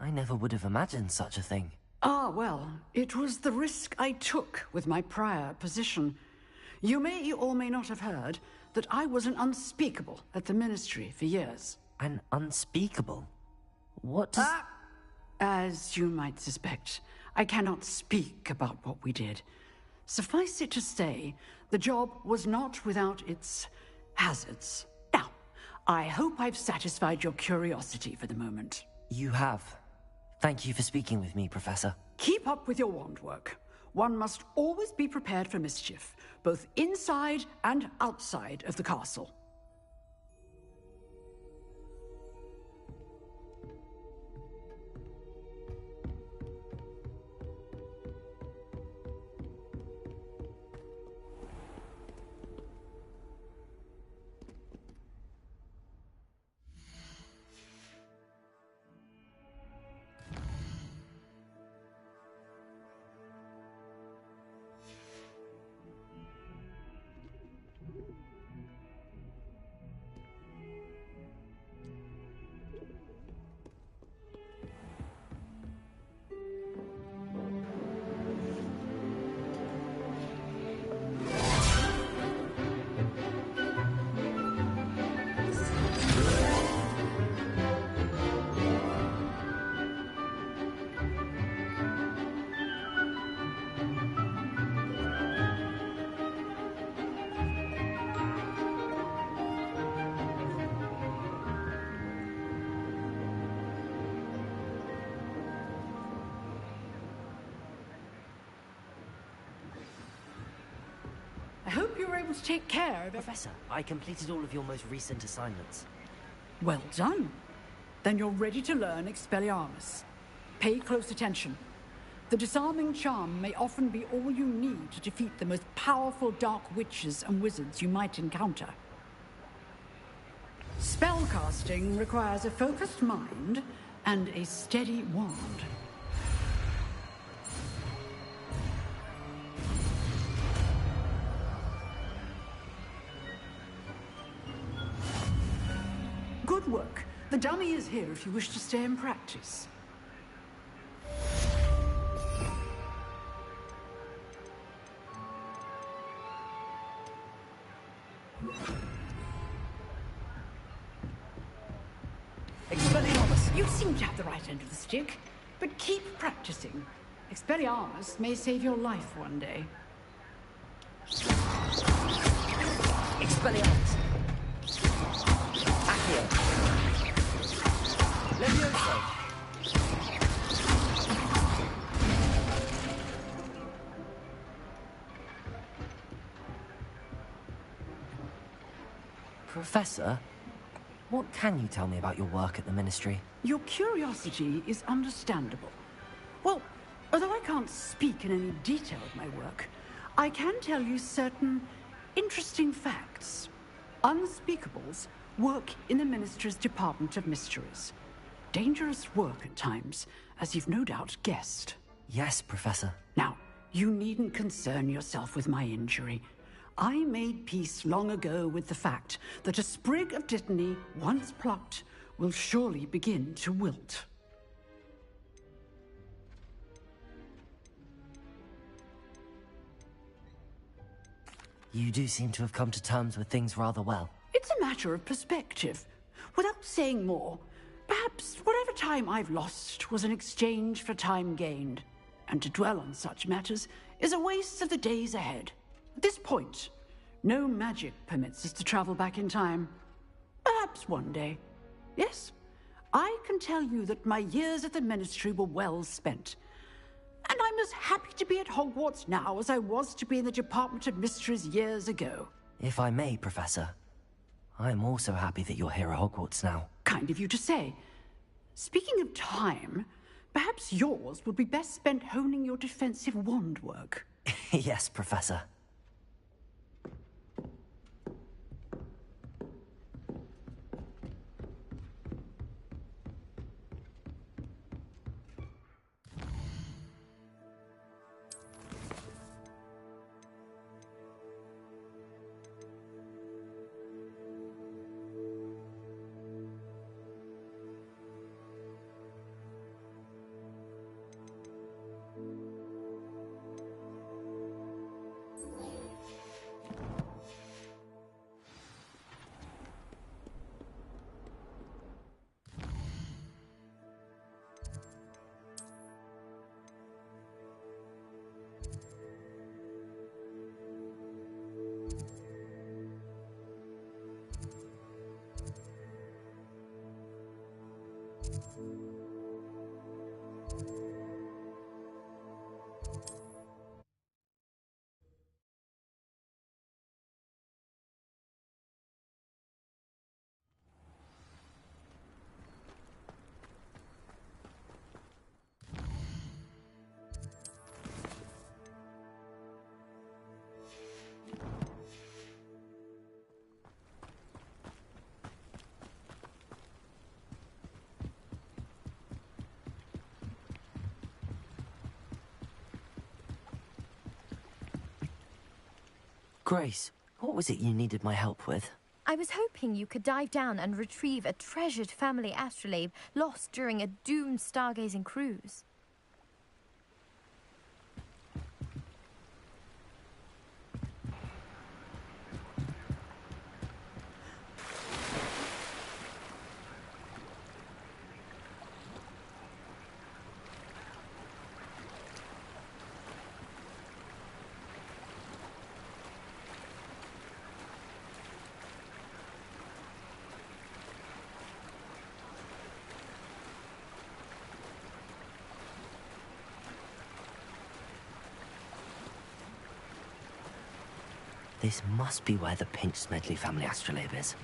I never would have imagined such a thing. Ah, well, it was the risk I took with my prior position. You may or may not have heard that I was an unspeakable at the Ministry for years. An unspeakable? What does... As you might suspect, I cannot speak about what we did. Suffice it to say, the job was not without its hazards. Now, I hope I've satisfied your curiosity for the moment. You have. Thank you for speaking with me, Professor. Keep up with your wand work. One must always be prepared for mischief, both inside and outside of the castle. I hope you were able to take care of it. Professor, I completed all of your most recent assignments. Well done. Then you're ready to learn Expelliarmus. Pay close attention. The disarming charm may often be all you need to defeat the most powerful dark witches and wizards you might encounter. Spellcasting requires a focused mind and a steady wand. Good work. The dummy is here if you wish to stay and practice. Expelliarmus, you seem to have the right end of the stick, but keep practicing. Expelliarmus may save your life one day. Expelliarmus! Accio! Levioso! Professor, what can you tell me about your work at the Ministry? Your curiosity is understandable. Well, although I can't speak in any detail of my work, I can tell you certain interesting facts. Unspeakables work in the Ministry's Department of Mysteries. Dangerous work at times, as you've no doubt guessed. Yes, Professor. Now, you needn't concern yourself with my injury. I made peace long ago with the fact that a sprig of dittany, once plucked, will surely begin to wilt. You do seem to have come to terms with things rather well. It's a matter of perspective. Without saying more, perhaps whatever time I've lost was an exchange for time gained. And to dwell on such matters is a waste of the days ahead. At this point, no magic permits us to travel back in time. Perhaps one day. Yes, I can tell you that my years at the Ministry were well spent. And I'm as happy to be at Hogwarts now as I was to be in the Department of Mysteries years ago. If I may, Professor, I'm also happy that you're here at Hogwarts now. Kind of you to say. Speaking of time, perhaps yours would be best spent honing your defensive wand work. Yes, Professor. Grace, what was it you needed my help with? I was hoping you could dive down and retrieve a treasured family astrolabe lost during a doomed stargazing cruise. This must be where the Pinch-Smedley family astrolabe is.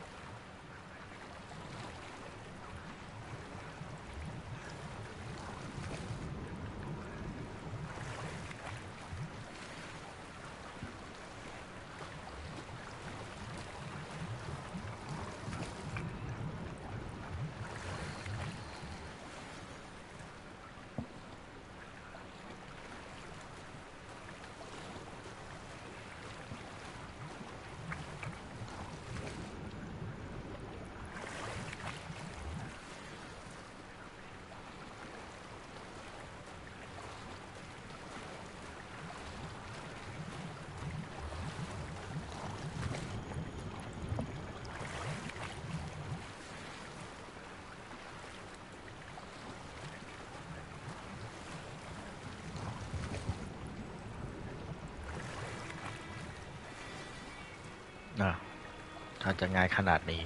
ถ้าจะง่ายขนาดนี้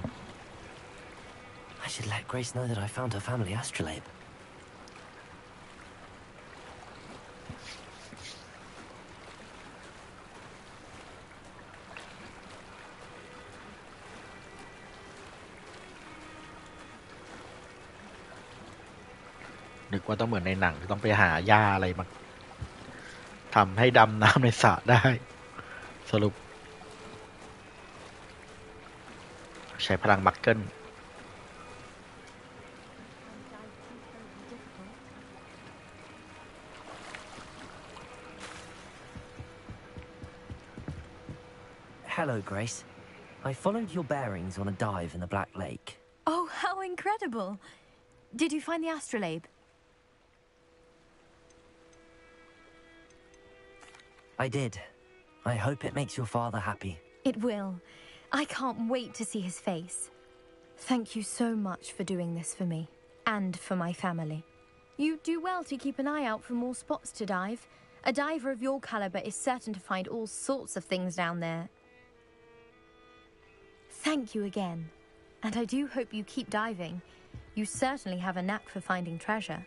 I should let Grace know that I found her family astrolabe. นึกว่าต้องเหมือนในหนังต้องไปหาหญ้าอะไรมาทำให้ดำน้ำในสระได้ สรุปใช้พลังบักเกิล Hello, Grace. I followed your bearings on a dive in the Black Lake. Oh, how incredible! Did you find the astrolabe? I did. I hope it makes your father happy. It will. I can't wait to see his face. Thank you so much for doing this for me, and for my family. You do well to keep an eye out for more spots to dive. A diver of your caliber is certain to find all sorts of things down there. Thank you again, and I do hope you keep diving. You certainly have a knack for finding treasure.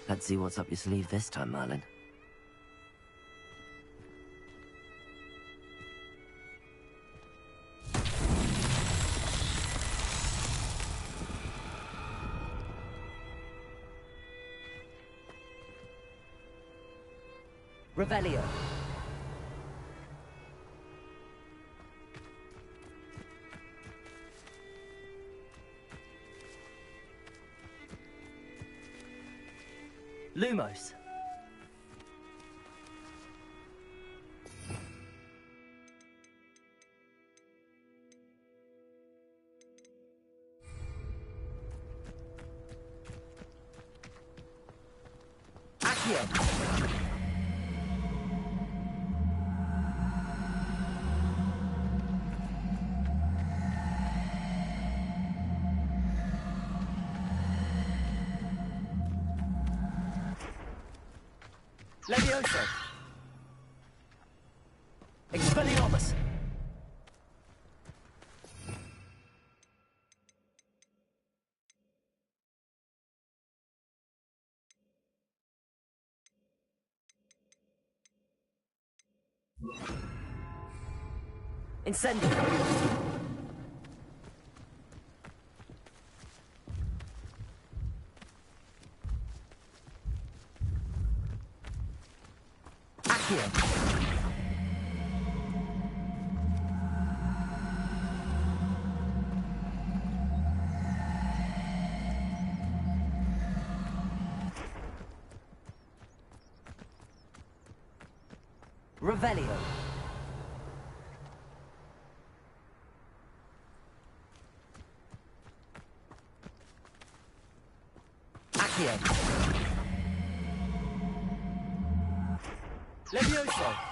Let's see what's up your sleeve this time, Merlin. Revelio. Lumos. Accio. Levioso. Expelliarmus. Incendio. Accio. Revelio. Accio. Levioso.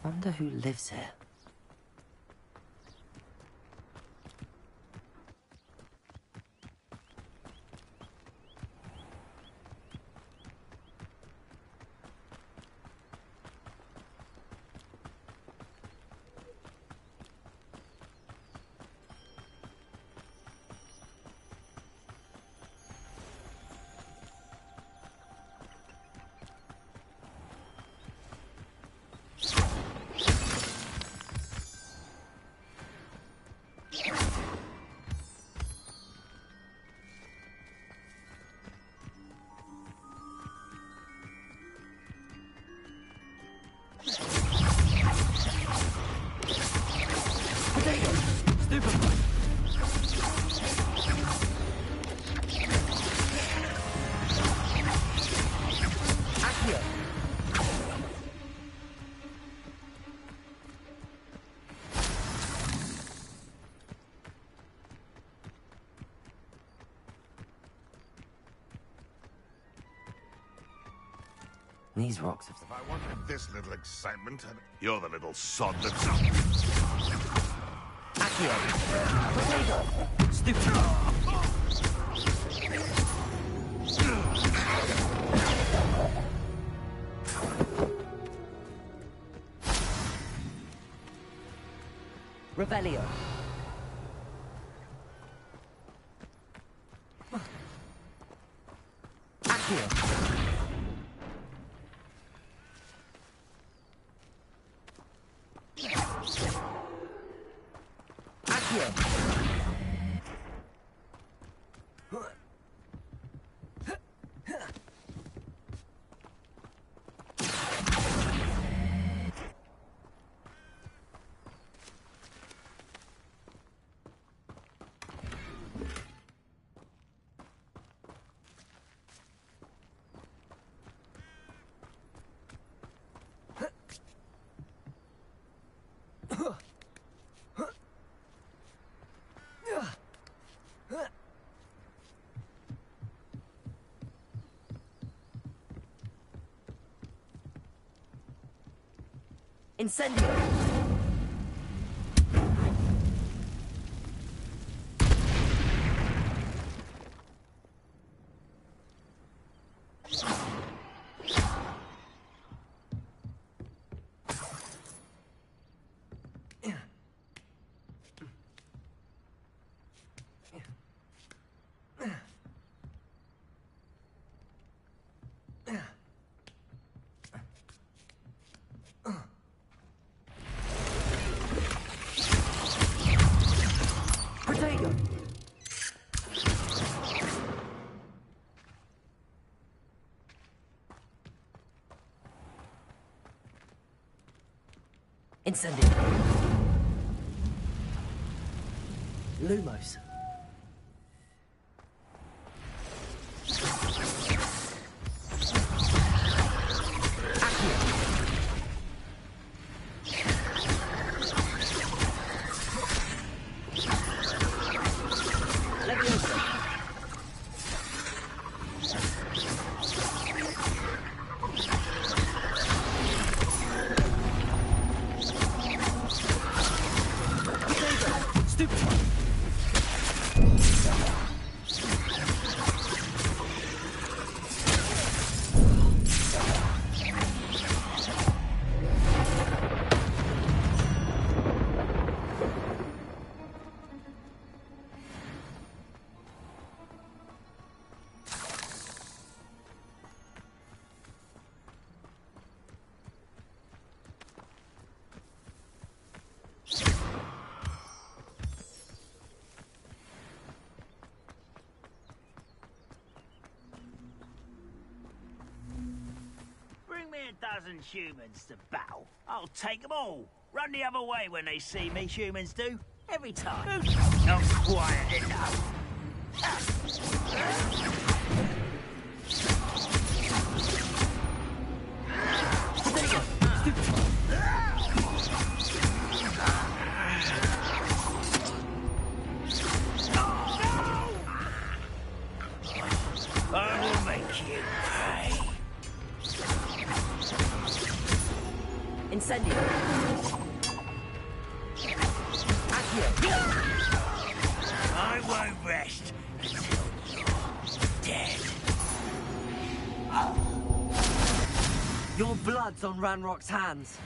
Wonder who lives here. These rocks have... If I wanted this little excitement, you're the little sod that's up. Accio. Potato. Stupid. Revelio. Accio. Incendio! Incendio. Lumos. Dozen humans to battle. I'll take them all. Run the other way when they see me, humans do. Every time. Not quiet enough. I will make you pay. Incendio. Accio. I won't rest until you're dead. Your blood's on Ranrock's hands.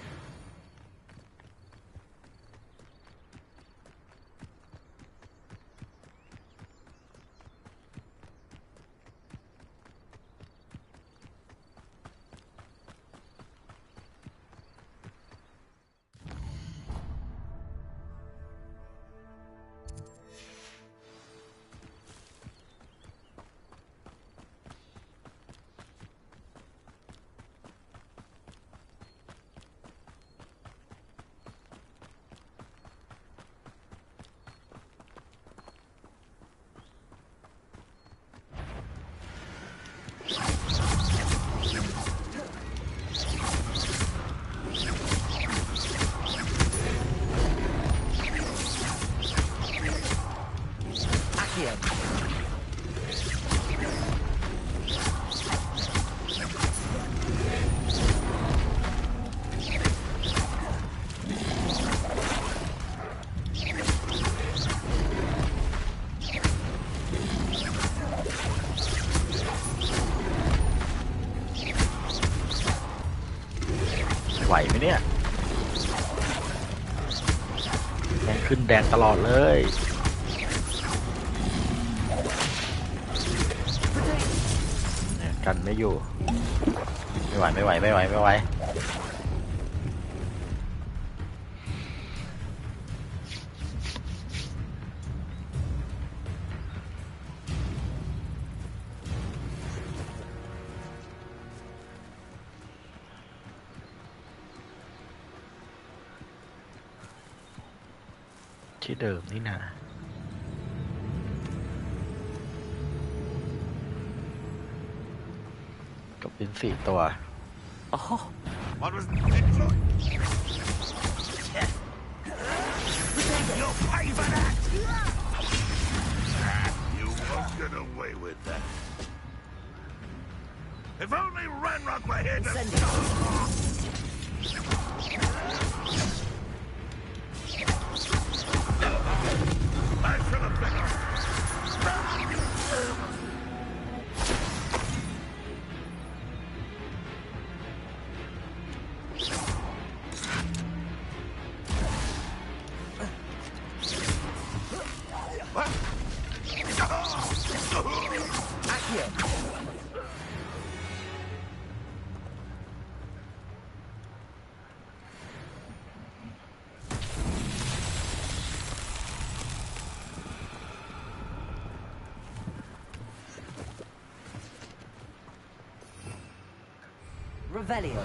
ไหวไหมเนี่ยแดงขึ้นแดงตลอดเลย กันไม่อยู่ไม่ไหวไม่ไหวไม่ไหวไม่ไหวที่เดิมนี่นะกับเป็น4 ตัว What was it? You'll pay for that! You won't get away with that. If only Ranrock were here to... Revelio.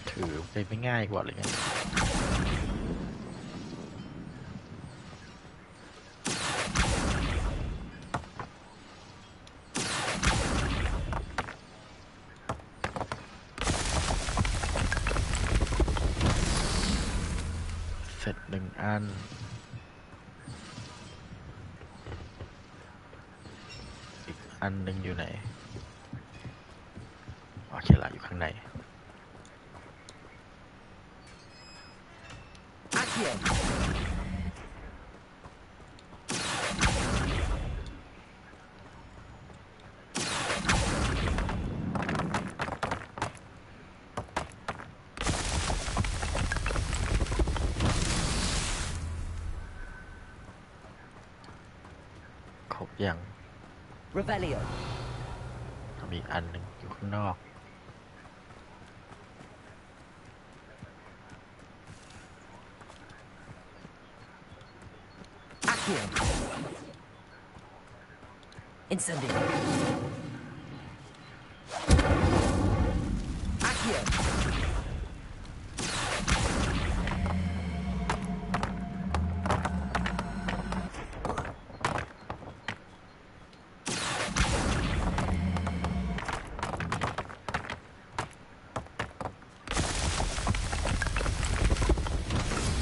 ถือไปไม่ง่ายกว่าเลยไงเสร็จหนึ่งอันอีกอันหนึ่งอยู่ไหนโอเคละอยู่ข้างในครบยัง Revelio. มีอีกอันหนึ่งอยู่ข้างนอกIncendio. Accio.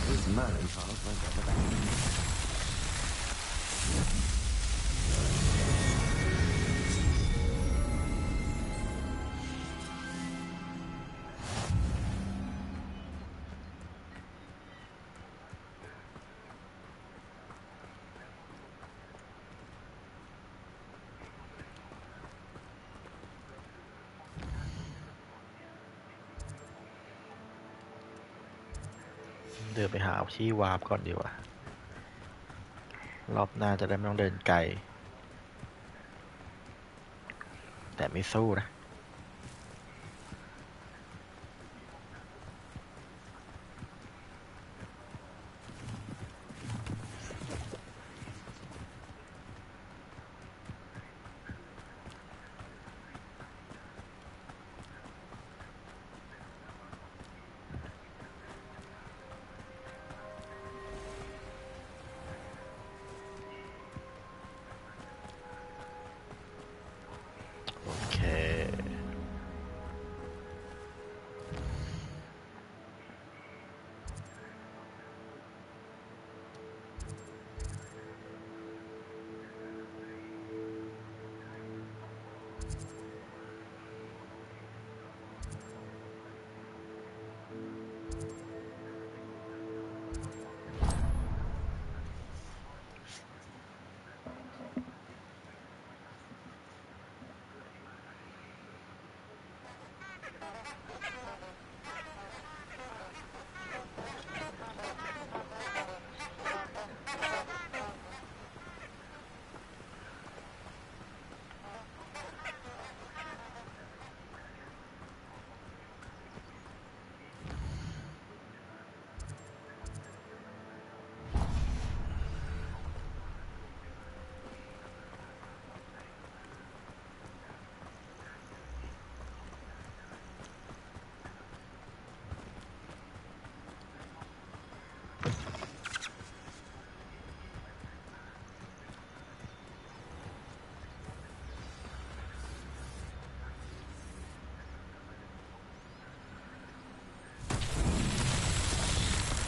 This man calls like a baby. เดินไปหาที่วาร์ปก่อนดีกว่า รอบหน้าจะได้ไม่ต้องเดินไกล แต่ไม่สู้นะโอเค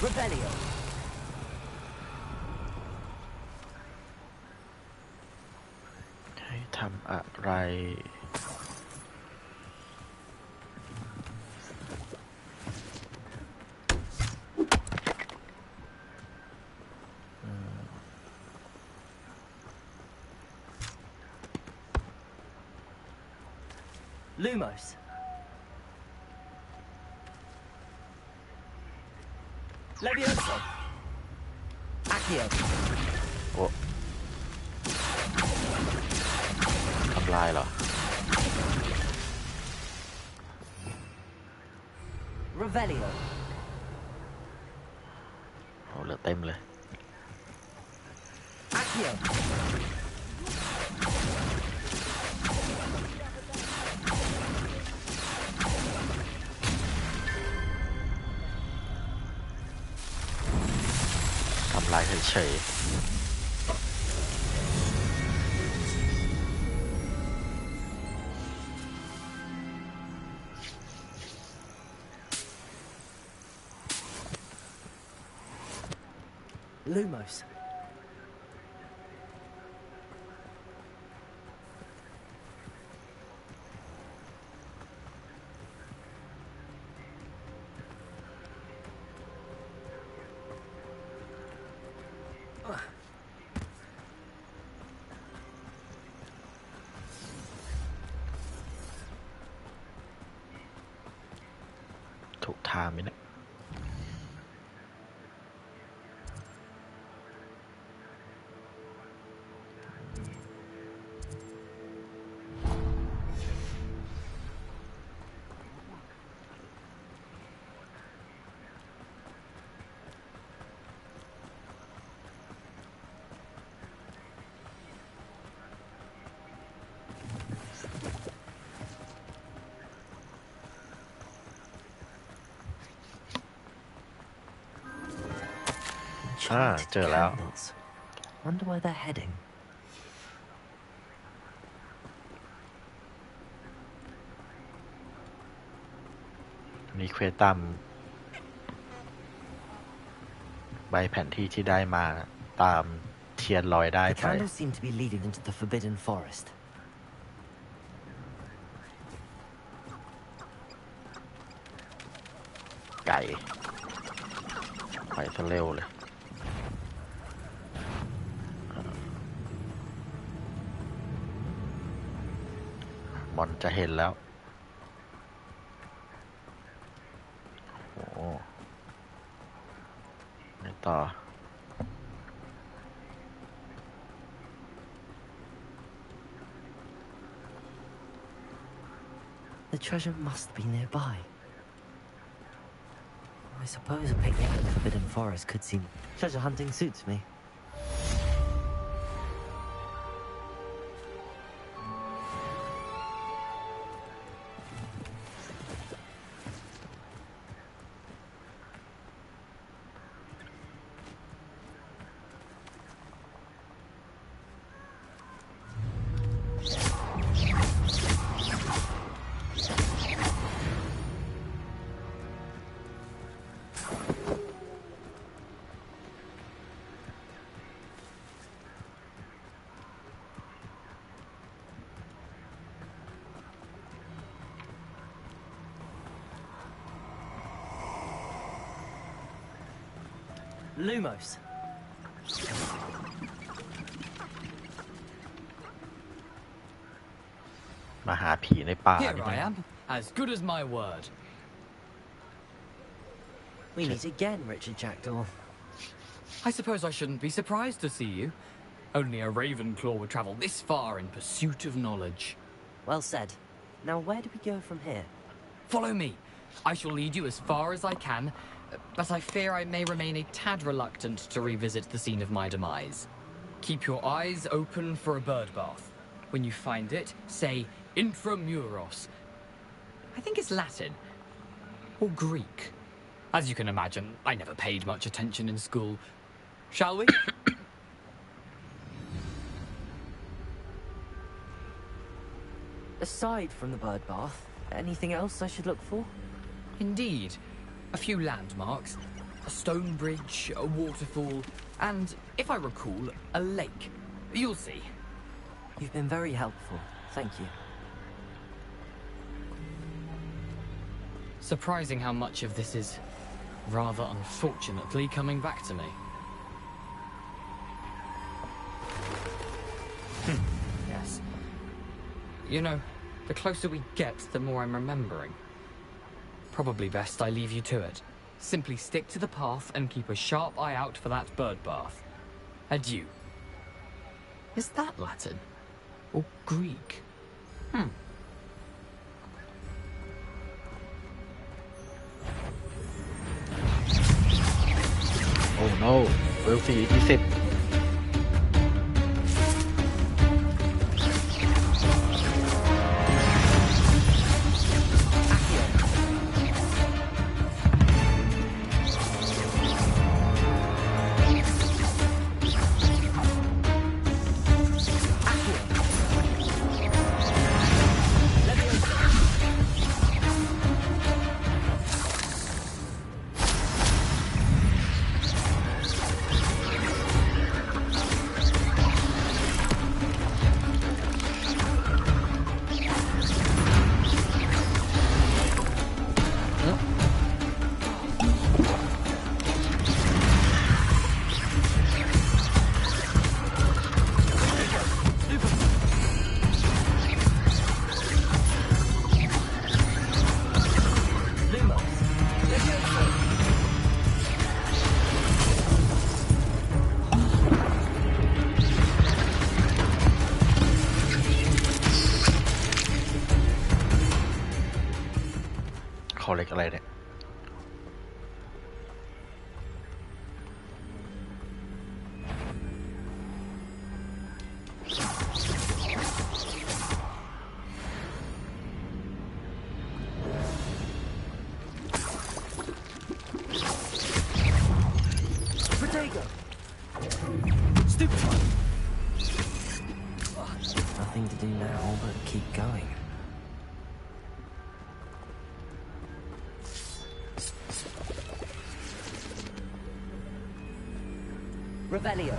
Revelio. ให้ทำอะไร Lumos. Levioso. Accio. โอ้ทำลายเหรอ Revelio. โอ้เหลือเต็มเลย Accio. ทำลายเฉย Lumos. Ugh. ๆถูกทางไหมเนี่ย Enchanted เจอแล้ว candles. Wonder where they're heading. มีเควสตามใบแผนที่ที่ได้มาตามเทียนลอยได้ The ไป candles seem to be leading into the Forbidden Forest. ไก่ไปซะเร็วเลย มอนจะเห็นแล้ว โอ้ไม่ต่อ The treasure must be nearby. I suppose a picnic in the Forbidden Forest could seem... Treasure hunting suits me. Lumos. มาหาผีในป่า Here นี่ I am, as good as my word. We meet again, Richard Jackdaw. I suppose I shouldn't be surprised to see you. Only a Ravenclaw would travel this far in pursuit of knowledge. Well said. Now where do we go from here? Follow me. I shall lead you as far as I can, but I fear I may remain a tad reluctant to revisit the scene of my demise. Keep your eyes open for a bird bath. When you find it, say Intramuros. I think it's Latin. Or Greek. As you can imagine, I never paid much attention in school. Shall we? Aside from the bird bath, anything else I should look for? Indeed. A few landmarks, a stone bridge, a waterfall, and, if I recall, a lake. You'll see. You've been very helpful. Thank you. Surprising how much of this is, rather unfortunately, coming back to me. Yes. You know, the closer we get, the more I'm remembering. Probably best I leave you to it. Simply stick to the path and keep a sharp eye out for that bird bath. Adieu. Is that Latin? Or Greek? Oh no เวล4 20เขาเล็กอะไรเนี่ย Nothing to do now but keep going. Revelio.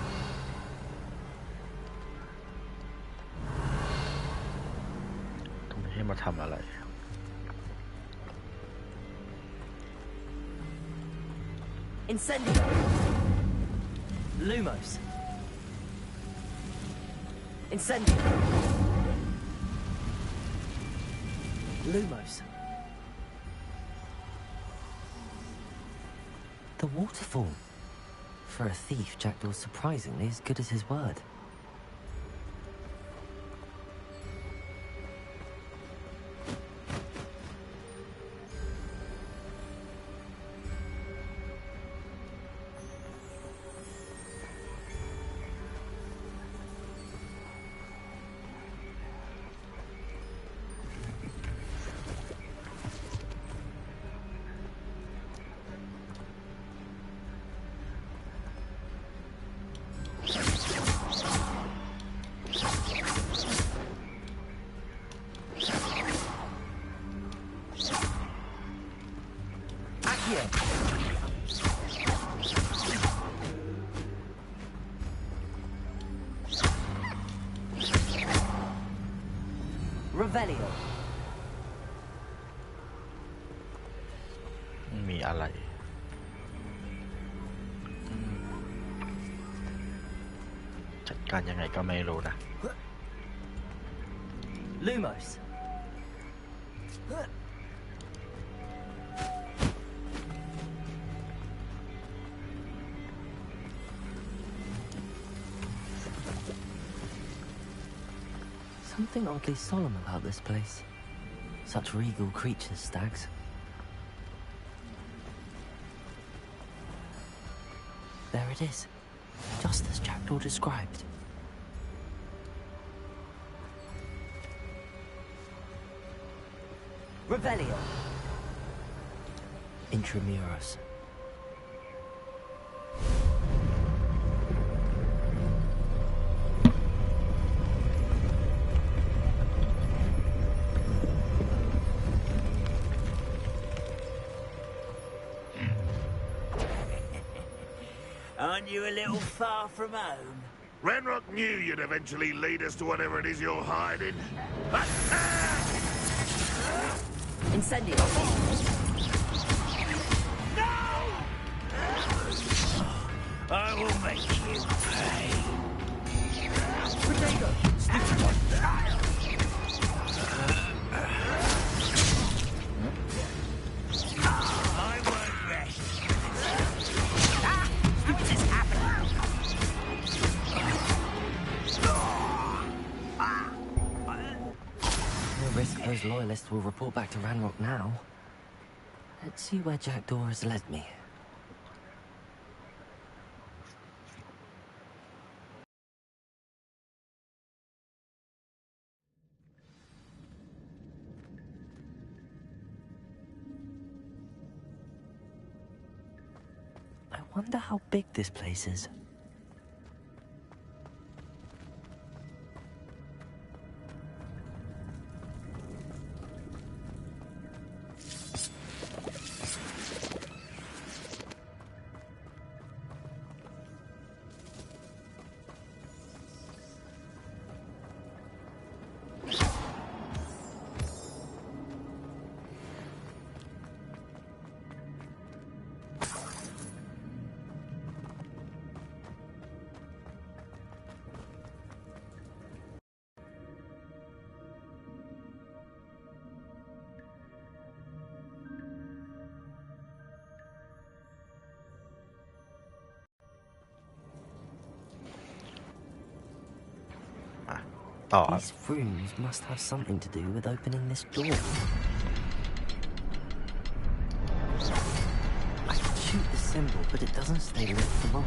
ตรงนี้ให้มาทำอะไร Incendio. Lumos. Incendio. Lumos. The waterfall. For a thief, Jackdaw's surprisingly as good as his word. Revelio. มีอะไร จัดการยังไงก็ไม่รู้นะ Lumos. Something oddly solemn about this place. Such regal creatures, stags. There it is, just as Jackdaw described. Revelio. Intramuros. Aren't you a little far from home? Renrock knew you'd eventually lead us to whatever it is you're hiding. Incendio. No! I will make you pay. Potato. I won't rest loyalists will report back to Ranrock now. Let's see where Jackdaw has led me. I wonder how big this place is. These rooms must have something to do with opening this door. I can shoot the symbol, but it doesn't stay lit for long.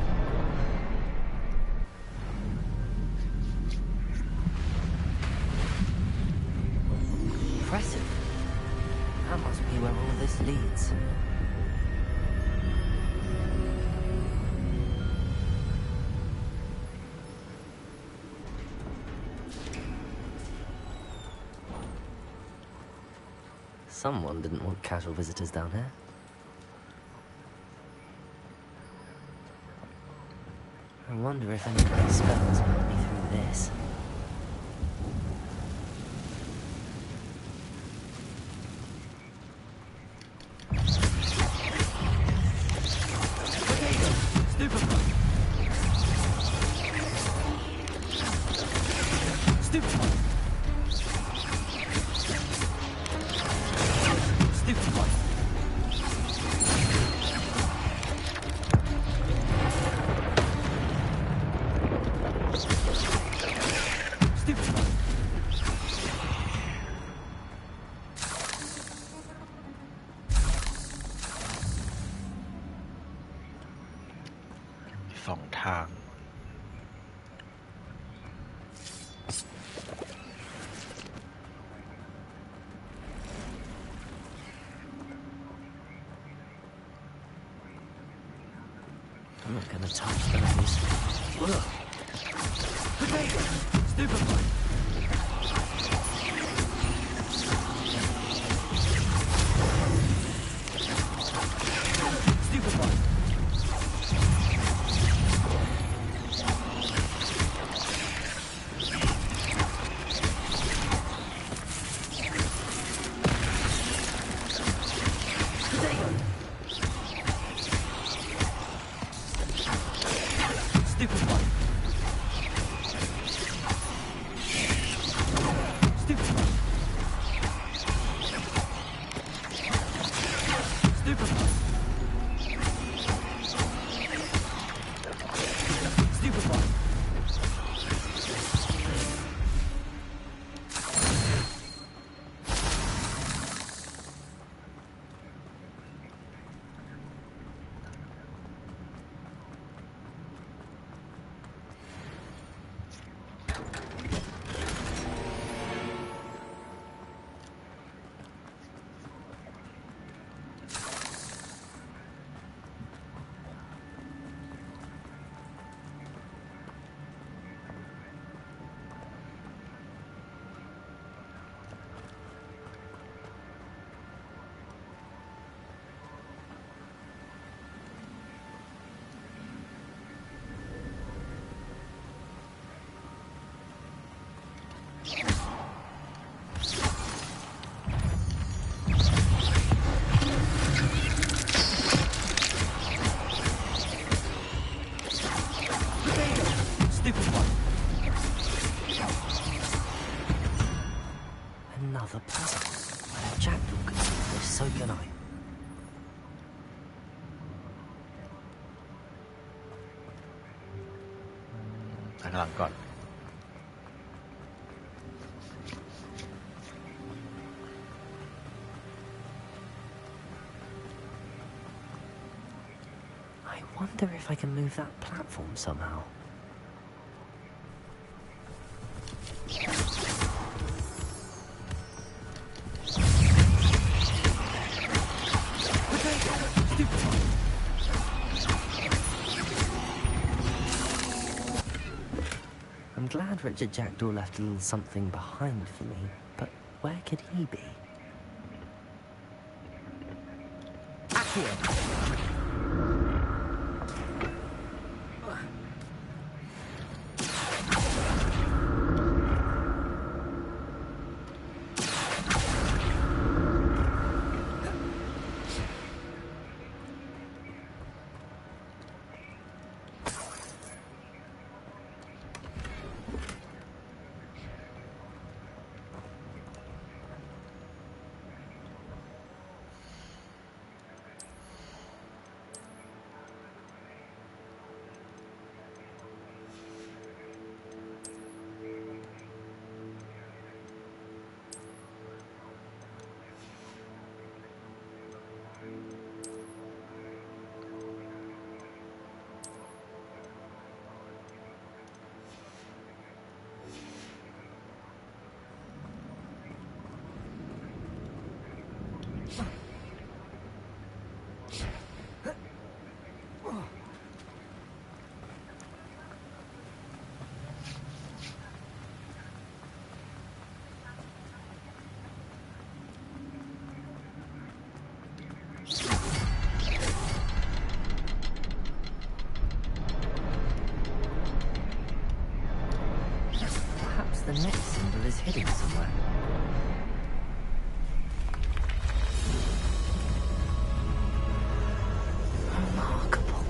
Impressive. That must be where all this leads. Someone didn't want casual visitors down here. I wonder if anybody's spells might be through this. I'm not gonna touch those. Potato! Stupefy! Another puzzle. Well, Jackdaw can do this, so can I.ข้างหลังก่อน wonder if I can move that platform somehow. I'm glad Richard Jackdaw left a little something behind for me, but where could he be? Accio! The next symbol is hidden somewhere. Remarkable.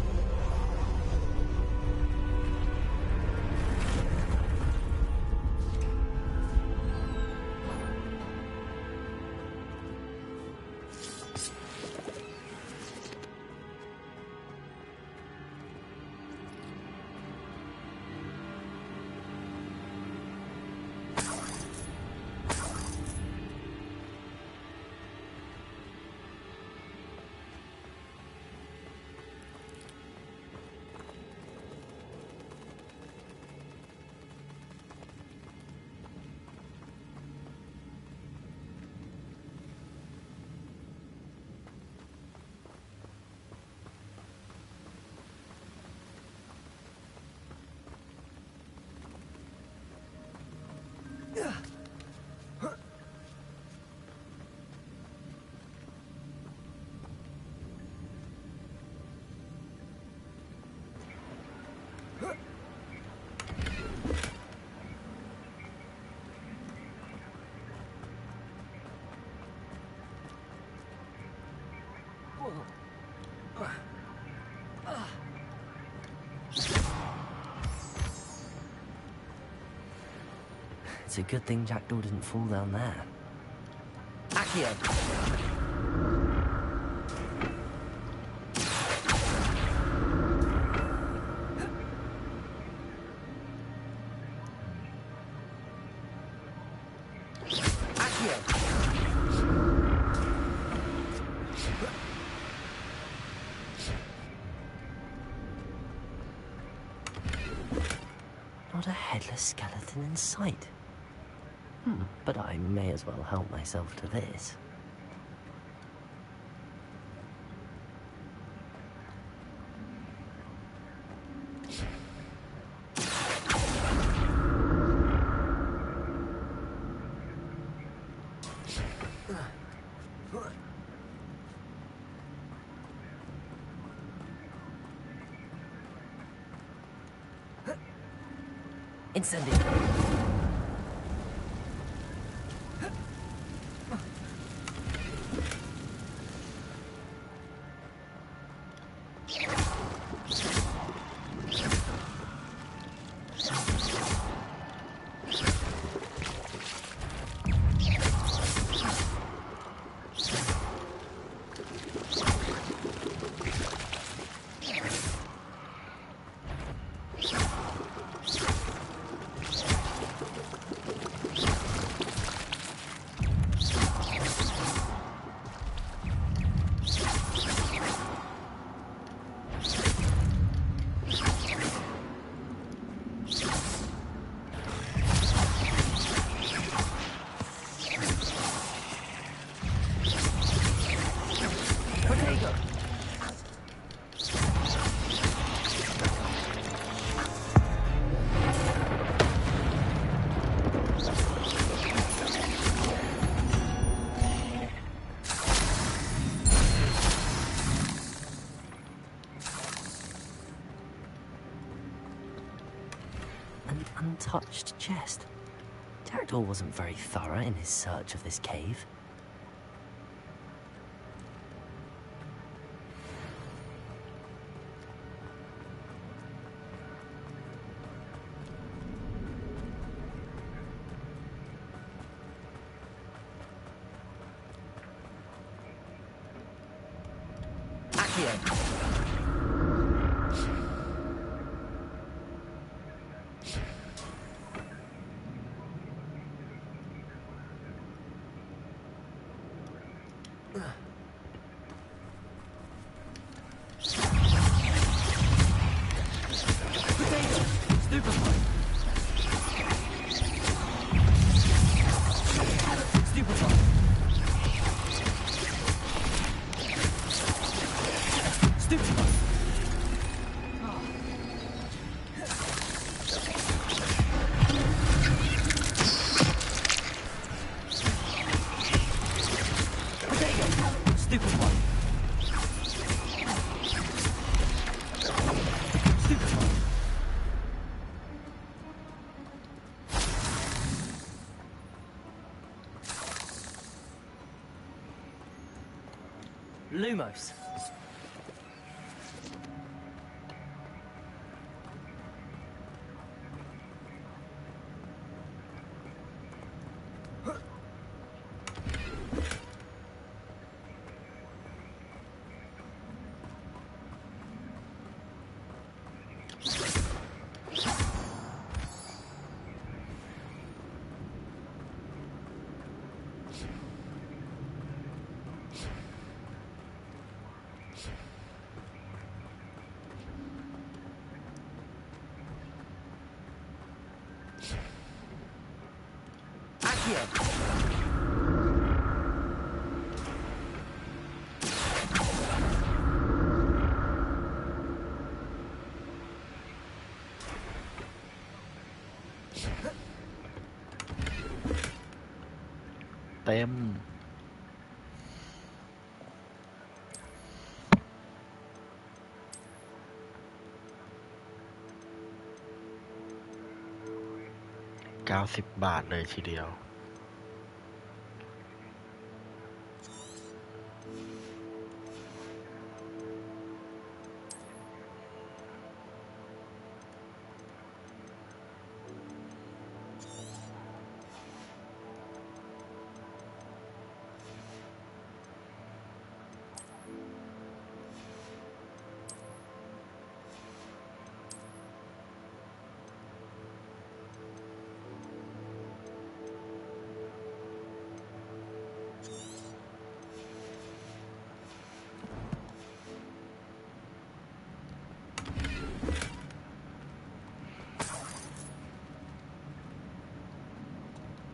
It's a good thing Jackdaw didn't fall down there. Accio! Not a headless skeleton in sight. But I may as well help myself to this. Incendio. untouched chest. Jackdaw wasn't very thorough in his search of this cave. Lumos.เต็ม90 บาทเลยทีเดียว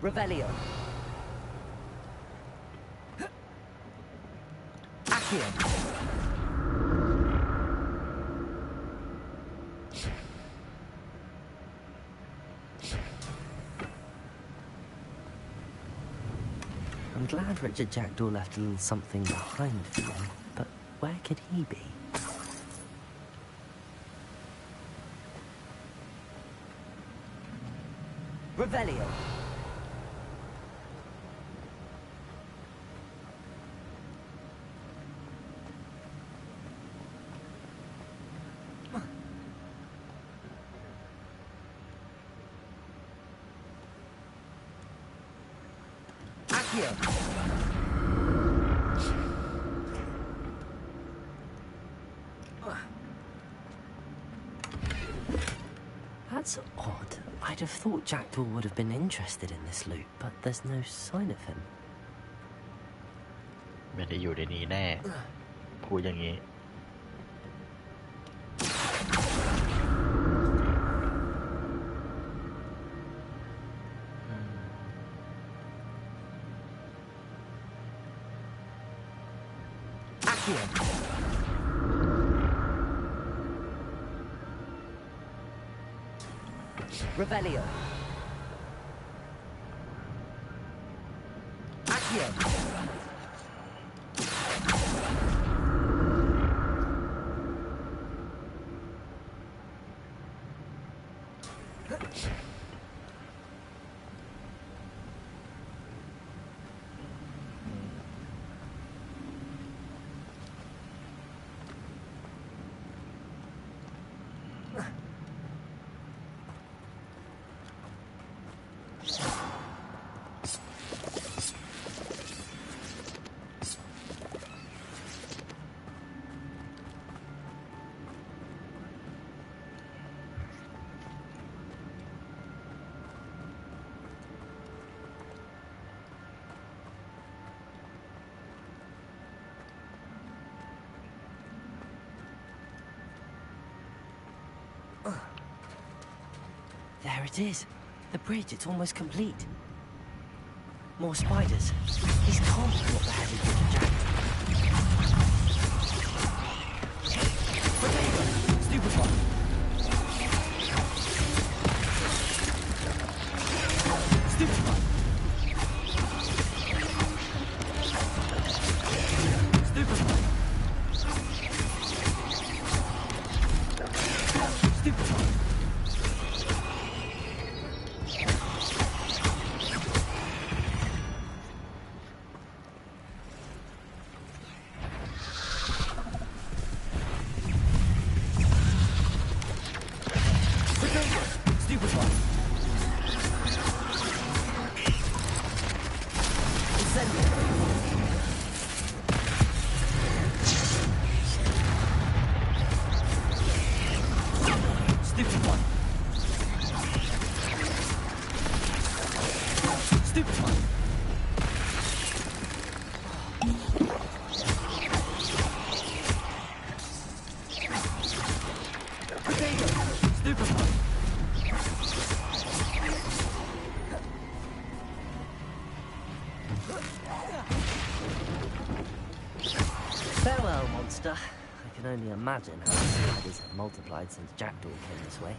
Revelio. Accio. I'm glad Richard Jackdaw left a little something behind for him, but where could he be? Revelio. That's odd. I'd have thought Jackdaw would have been interested in this loot, but there's no sign of him. ไม่ได้อยู่ในนี้แน่พูดอย่างนี้Revelio. Accio. There it is. The bridge, it's almost complete. More spiders. These can't be what the head of Jackdaw. Potato! Stupefy! Stupefy! Stupefy! Stupefy! Farewell, monster. I can only imagine how the spiders have multiplied since Jackdaw came this way.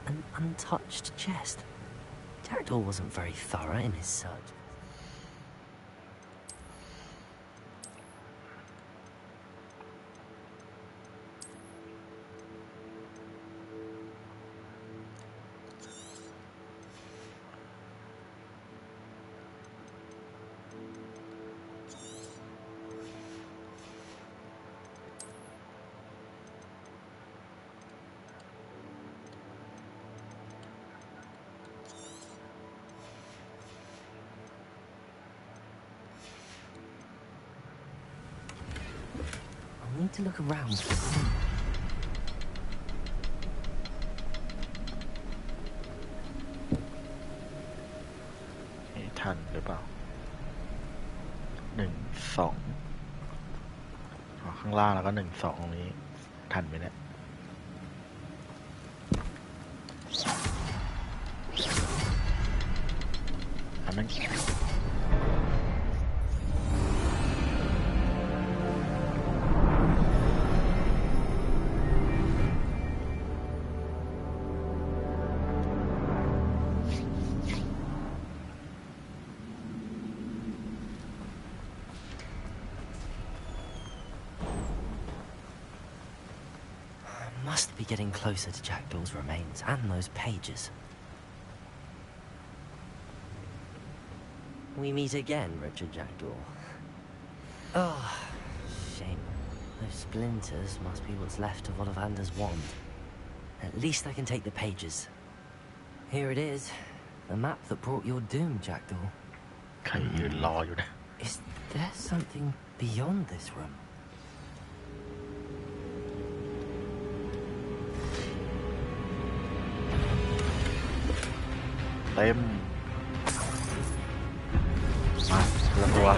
An untouched chest. Jackdaw wasn't very thorough in his search. I need to look around to see.ทันหรือเปล่า1 2ข้างล่างแล้วก็1 2ตรงนี้ทันไหมเนี่ยอันนั้นMust be getting closer to Jackdaw's remains and those pages. We meet again, Richard Jackdaw. Oh, shame. Those splinters must be what's left of Ollivander's wand. At least I can take the pages. Here it is. The map that brought your doom, Jackdaw. ใครยืนรออยู่นะ Is there something beyond this room? Em là tua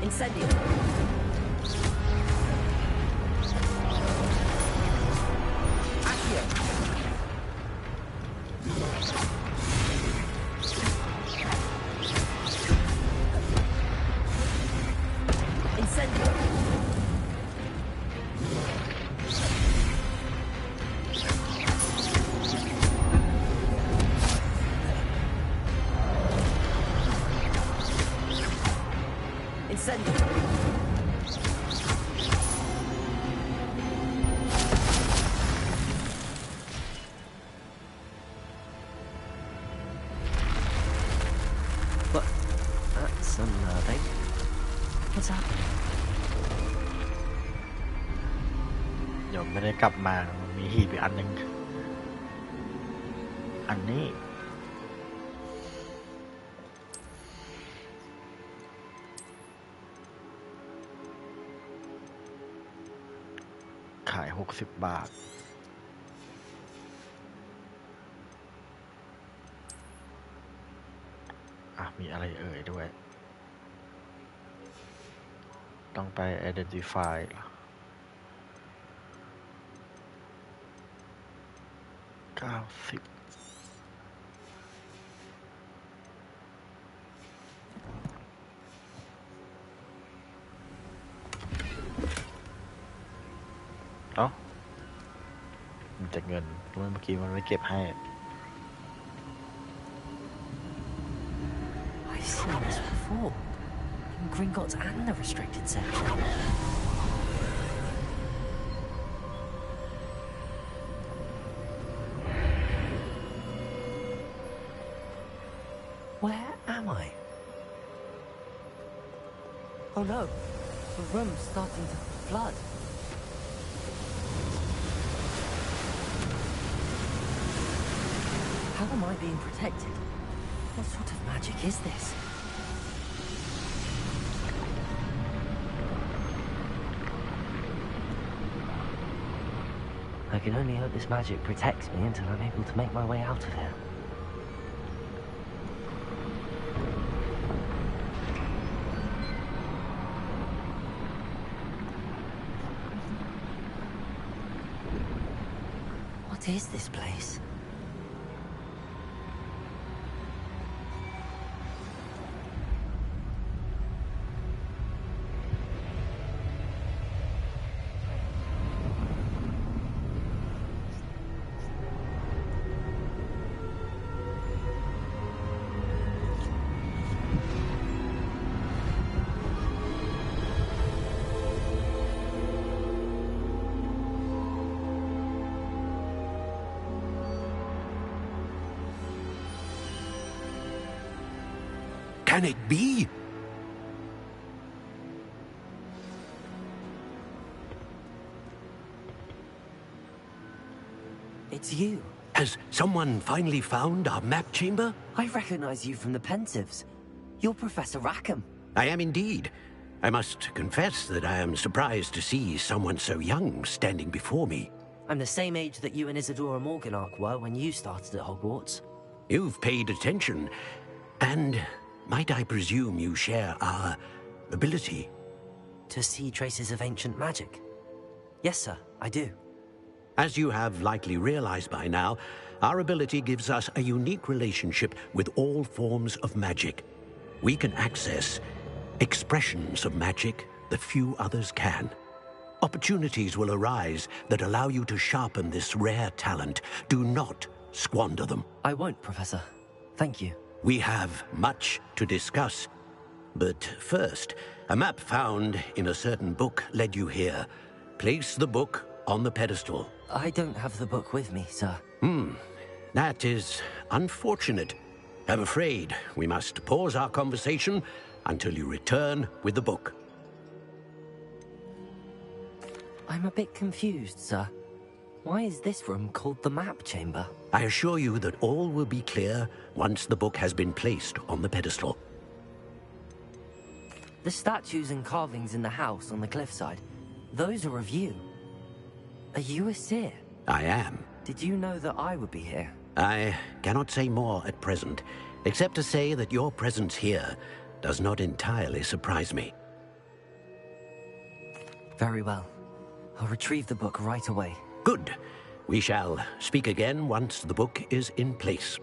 Incendio. Accio. Incendio. Incendio. What? That's unnerving. What's happening? เดี๋ยวไม่ได้กลับมามันมีหีบอีกอันหนึ่งอันนี้ขาย60 บาทมีอะไรเอ่ยด้วยต้องไป identify เหรอ90มันจะเงินเมื่อกี้มันไม่เก็บให้ I've seen this before. In Gringotts and the restricted section. Where am I? Oh no, the room's starting to flood. How am I being protected? What sort of magic is this? I can only hope this magic protects me until I'm able to make my way out of here. What is this place? Can it be? It's you. Has someone finally found our map chamber? I recognize you from the Pensives. You're Professor Rackham. I am indeed. I must confess that I am surprised to see someone so young standing before me. I'm the same age that you and Isadora Morganach were when you started at Hogwarts. You've paid attention, and might I presume you share our ability? To see traces of ancient magic? Yes, sir, I do. As you have likely realized by now, our ability gives us a unique relationship with all forms of magic. We can access expressions of magic that few others can. Opportunities will arise that allow you to sharpen this rare talent. Do not squander them. I won't, Professor. Thank you. We have much to discuss. But first, a map found in a certain book led you here. Place the book on the pedestal. I don't have the book with me, sir. That is unfortunate. I'm afraid we must pause our conversation until you return with the book. I'm a bit confused, sir. Why is this room called the map chamber? I assure you that all will be clear once the book has been placed on the pedestal. The statues and carvings in the house on the cliffside, those are of you. Are you a seer? I am. Did you know that I would be here? I cannot say more at present, except to say that your presence here does not entirely surprise me. Very well. I'll retrieve the book right away. Good. We shall speak again once the book is in place.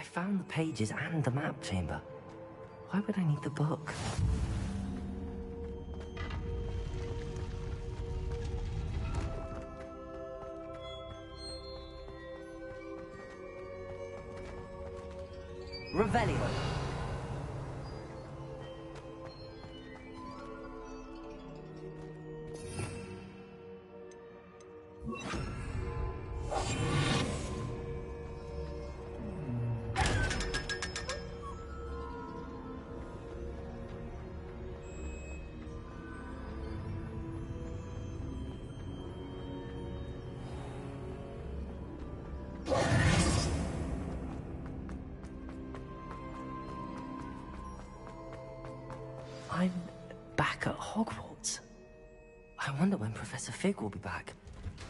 I found the pages and the map chamber. Why would I need the book? Revelio. I'm back at Hogwarts. I wonder when Professor Fig will be back.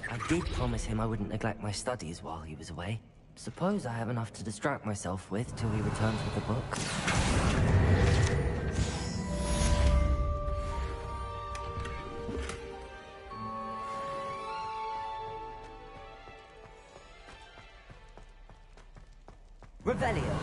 I did promise him I wouldn't neglect my studies while he was away. Suppose I have enough to distract myself with till he returns with the book. Revelio.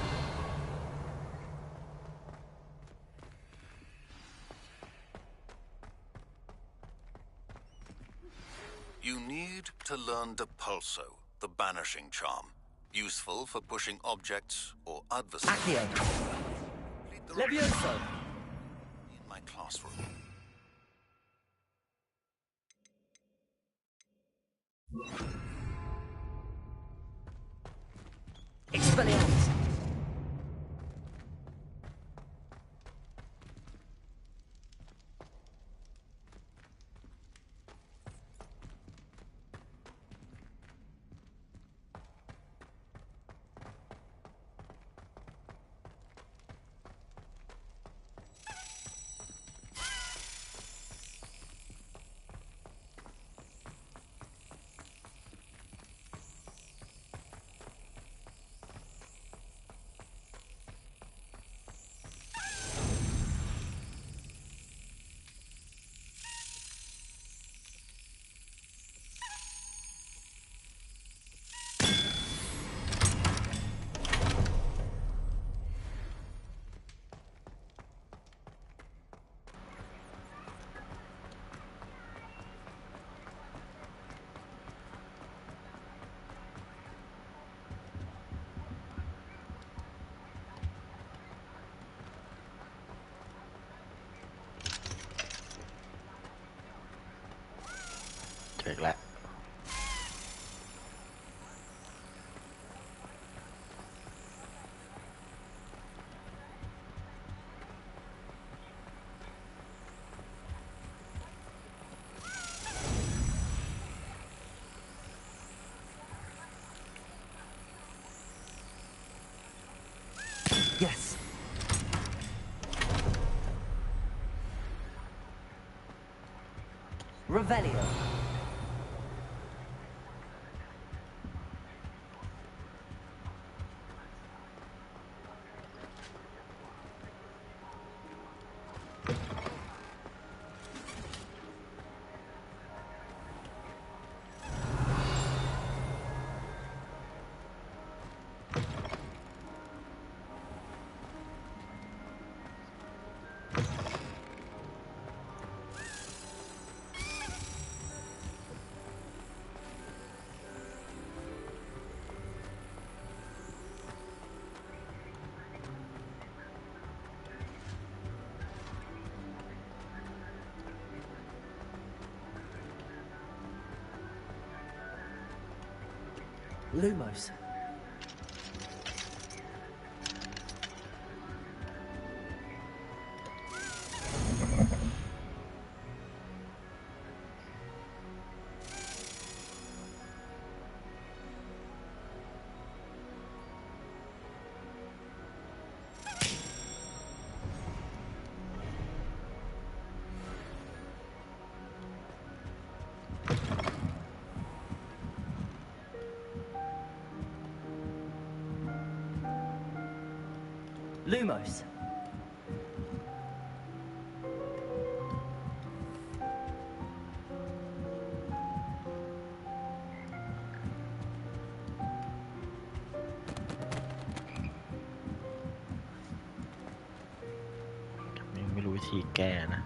You need to learn the Pulso, the banishing charm. Useful for pushing objects or adversaries. Accio. Levioso. In my classroom. Expelliarmus. Take that. Yes. Revelio. Lumos. Lumos. ธีแก้นะ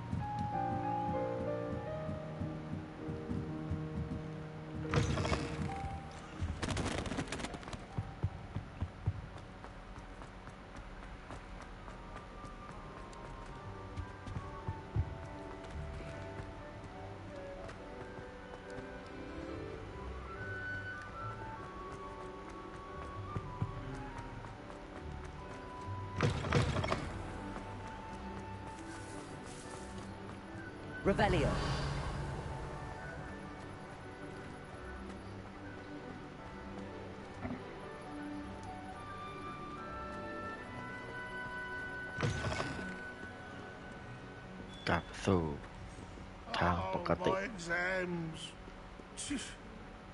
Revelio. กลับสู่ทางปกติ My exams.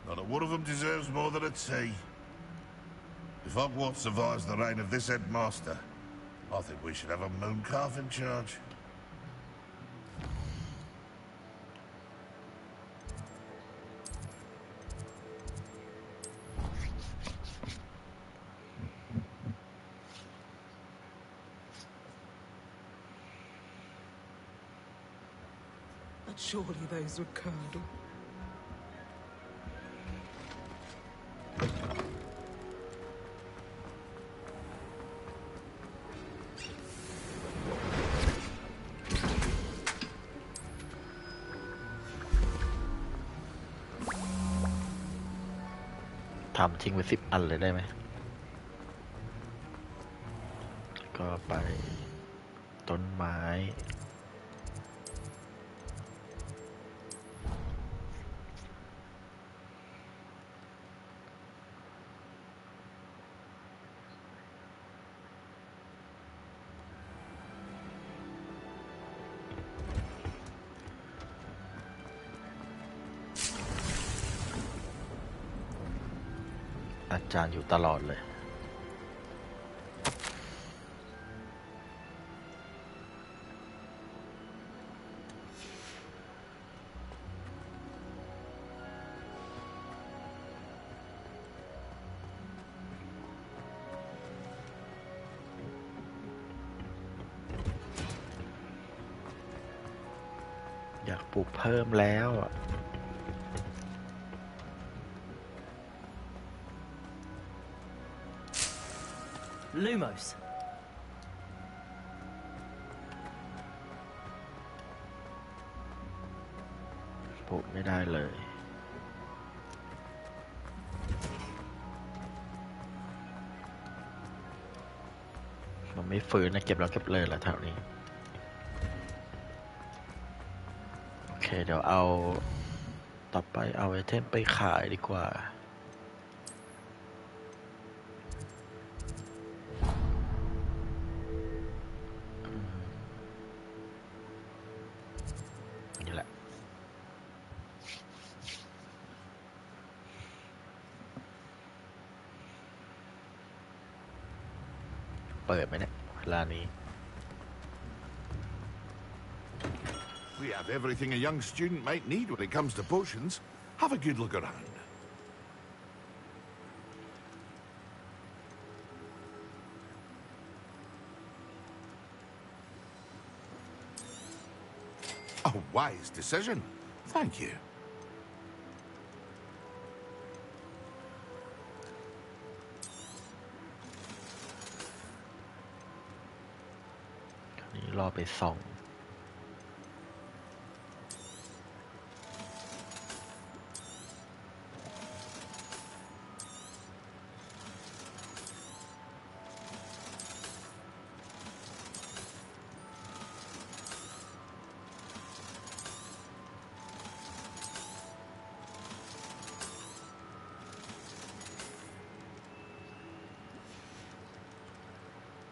Not a one of them deserves more than a T. If Hogwarts survives the reign of this headmaster, I think we should have a moon calf in charge. But surely those were curdle.ทำทิ้งไว้10 อันเลยได้ไหมก็ไปต้นไม้อาจารย์อยู่ตลอดเลยอยากปลูกเพิ่มแล้วLumos. ปลูกไม่ได้เลยมันไม่ฟื้นนะเก็บแล้วเก็บเลยละแถวนี้โอเคเดี๋ยวเอาต่อไปเอาไอเทมไปขายดีกว่าเปิดไหมเนี่ยเวลานี้ We have everything a young student might need when it comes to potions. Have a good look around. A wise decision. Thank you. รอไปส่อง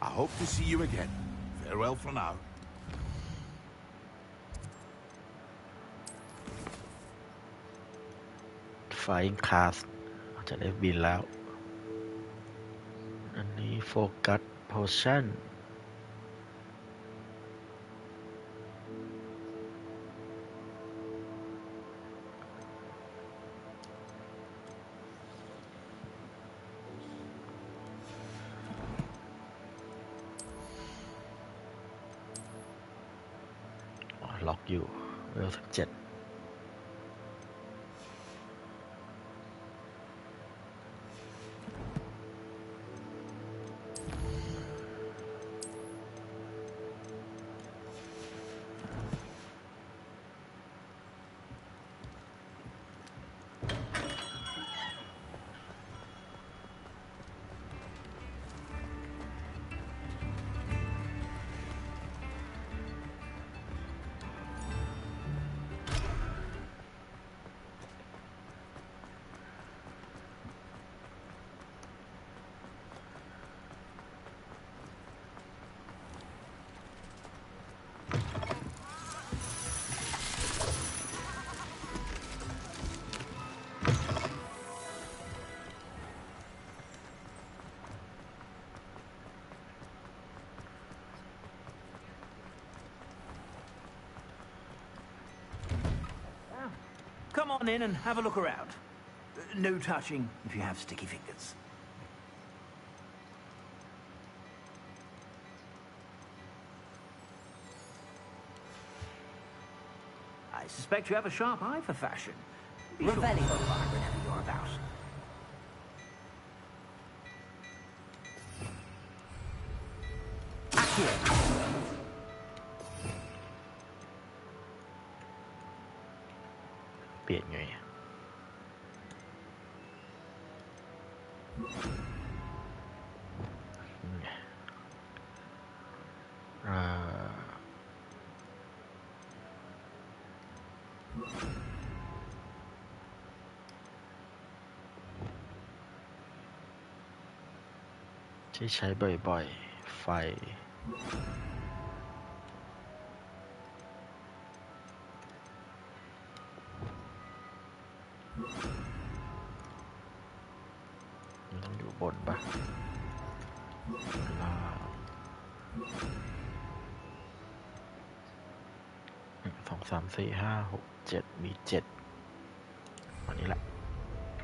I hope to see you again. Farewell for now. Flying Cast จะได้บินแล้วอันนี้โฟกัส Potion อกอยู่เวล7Come on in and have a look around. No touching if you have sticky fingers. I suspect you have a sharp eye for fashion. Be sure to Revelio. stop by whenever you're about. เปลี่ยนไงที่ใช้บ่อยๆไฟมันต้องอยู่บนปะล่าง2 3 4 5 6 7มี7อันนี้แหละ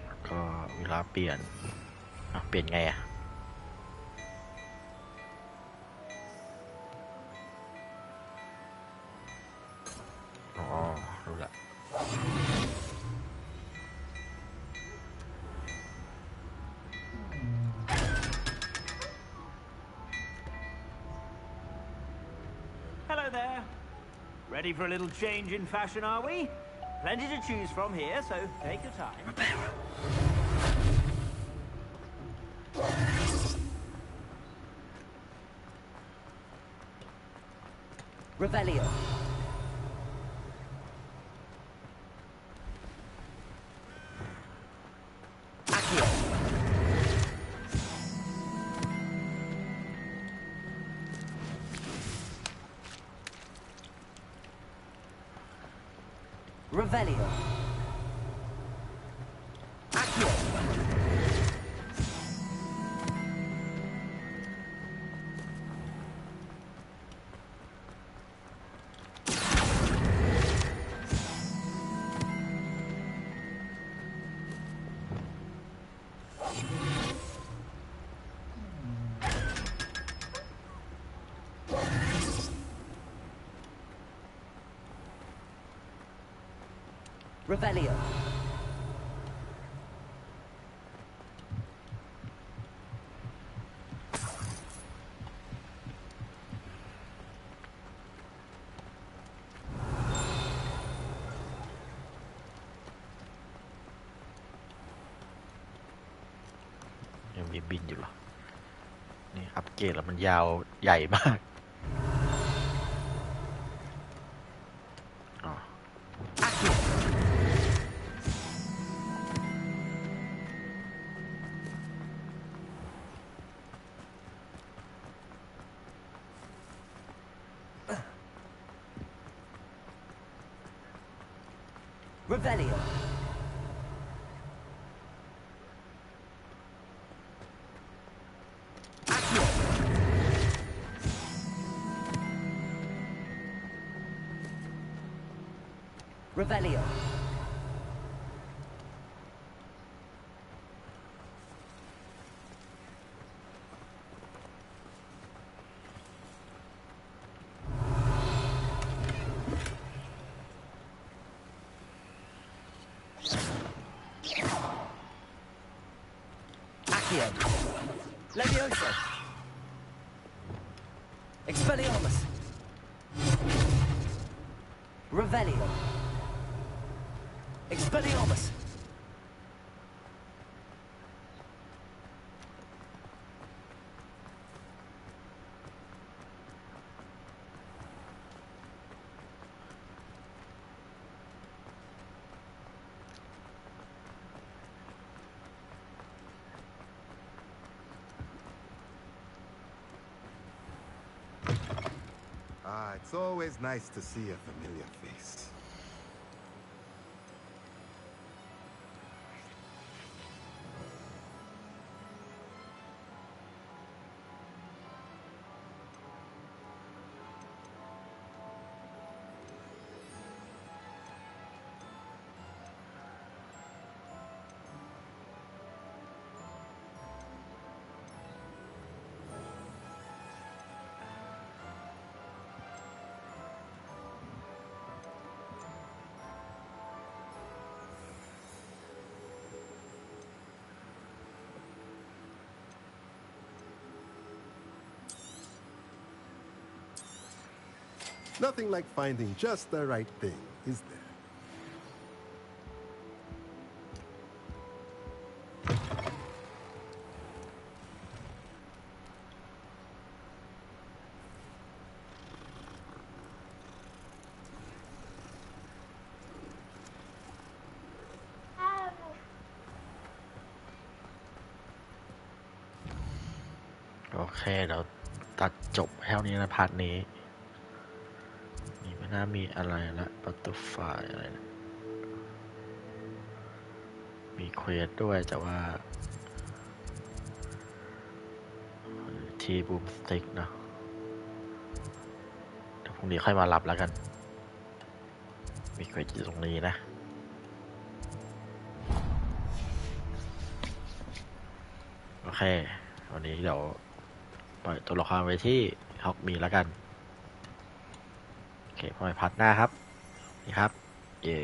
แล้วก็เวลาเปลี่ยนเปลี่ยนไงอะรู้ละHello there. Ready for a little change in fashion, are we? Plenty to choose from here, so take your time. Revelio. Revelio. Accio. Revelio.ยังมีบินอยู่เหรอนี่อัปเกรดแล้วมันยาวใหญ่มากRevelio. Accio. Revelio. Accio. Levioso. Expelliarmus. Revelio. Expelliarmus. It's always nice to see a familiar face. Nothing like finding just the right thing, is there? Okay, เราตัดจบแค่นี้นะพาร์ทนี้ไม่น่ามีอะไรละบัตเตอร์ไฟอะไรนะมีเควสด้วยแต่ว่าทีบูมสติ๊กนะเดี๋ยวพรุ่งนี้ค่อยมารับแล้วกันมีเควสอยู่ตรงนี้นะโอเควันนี้เดี๋ยวปล่อยตัวละครไว้ที่ฮอกมีแล้วกันโอเคพอไปพัดหน้าครับนี่ครับเย่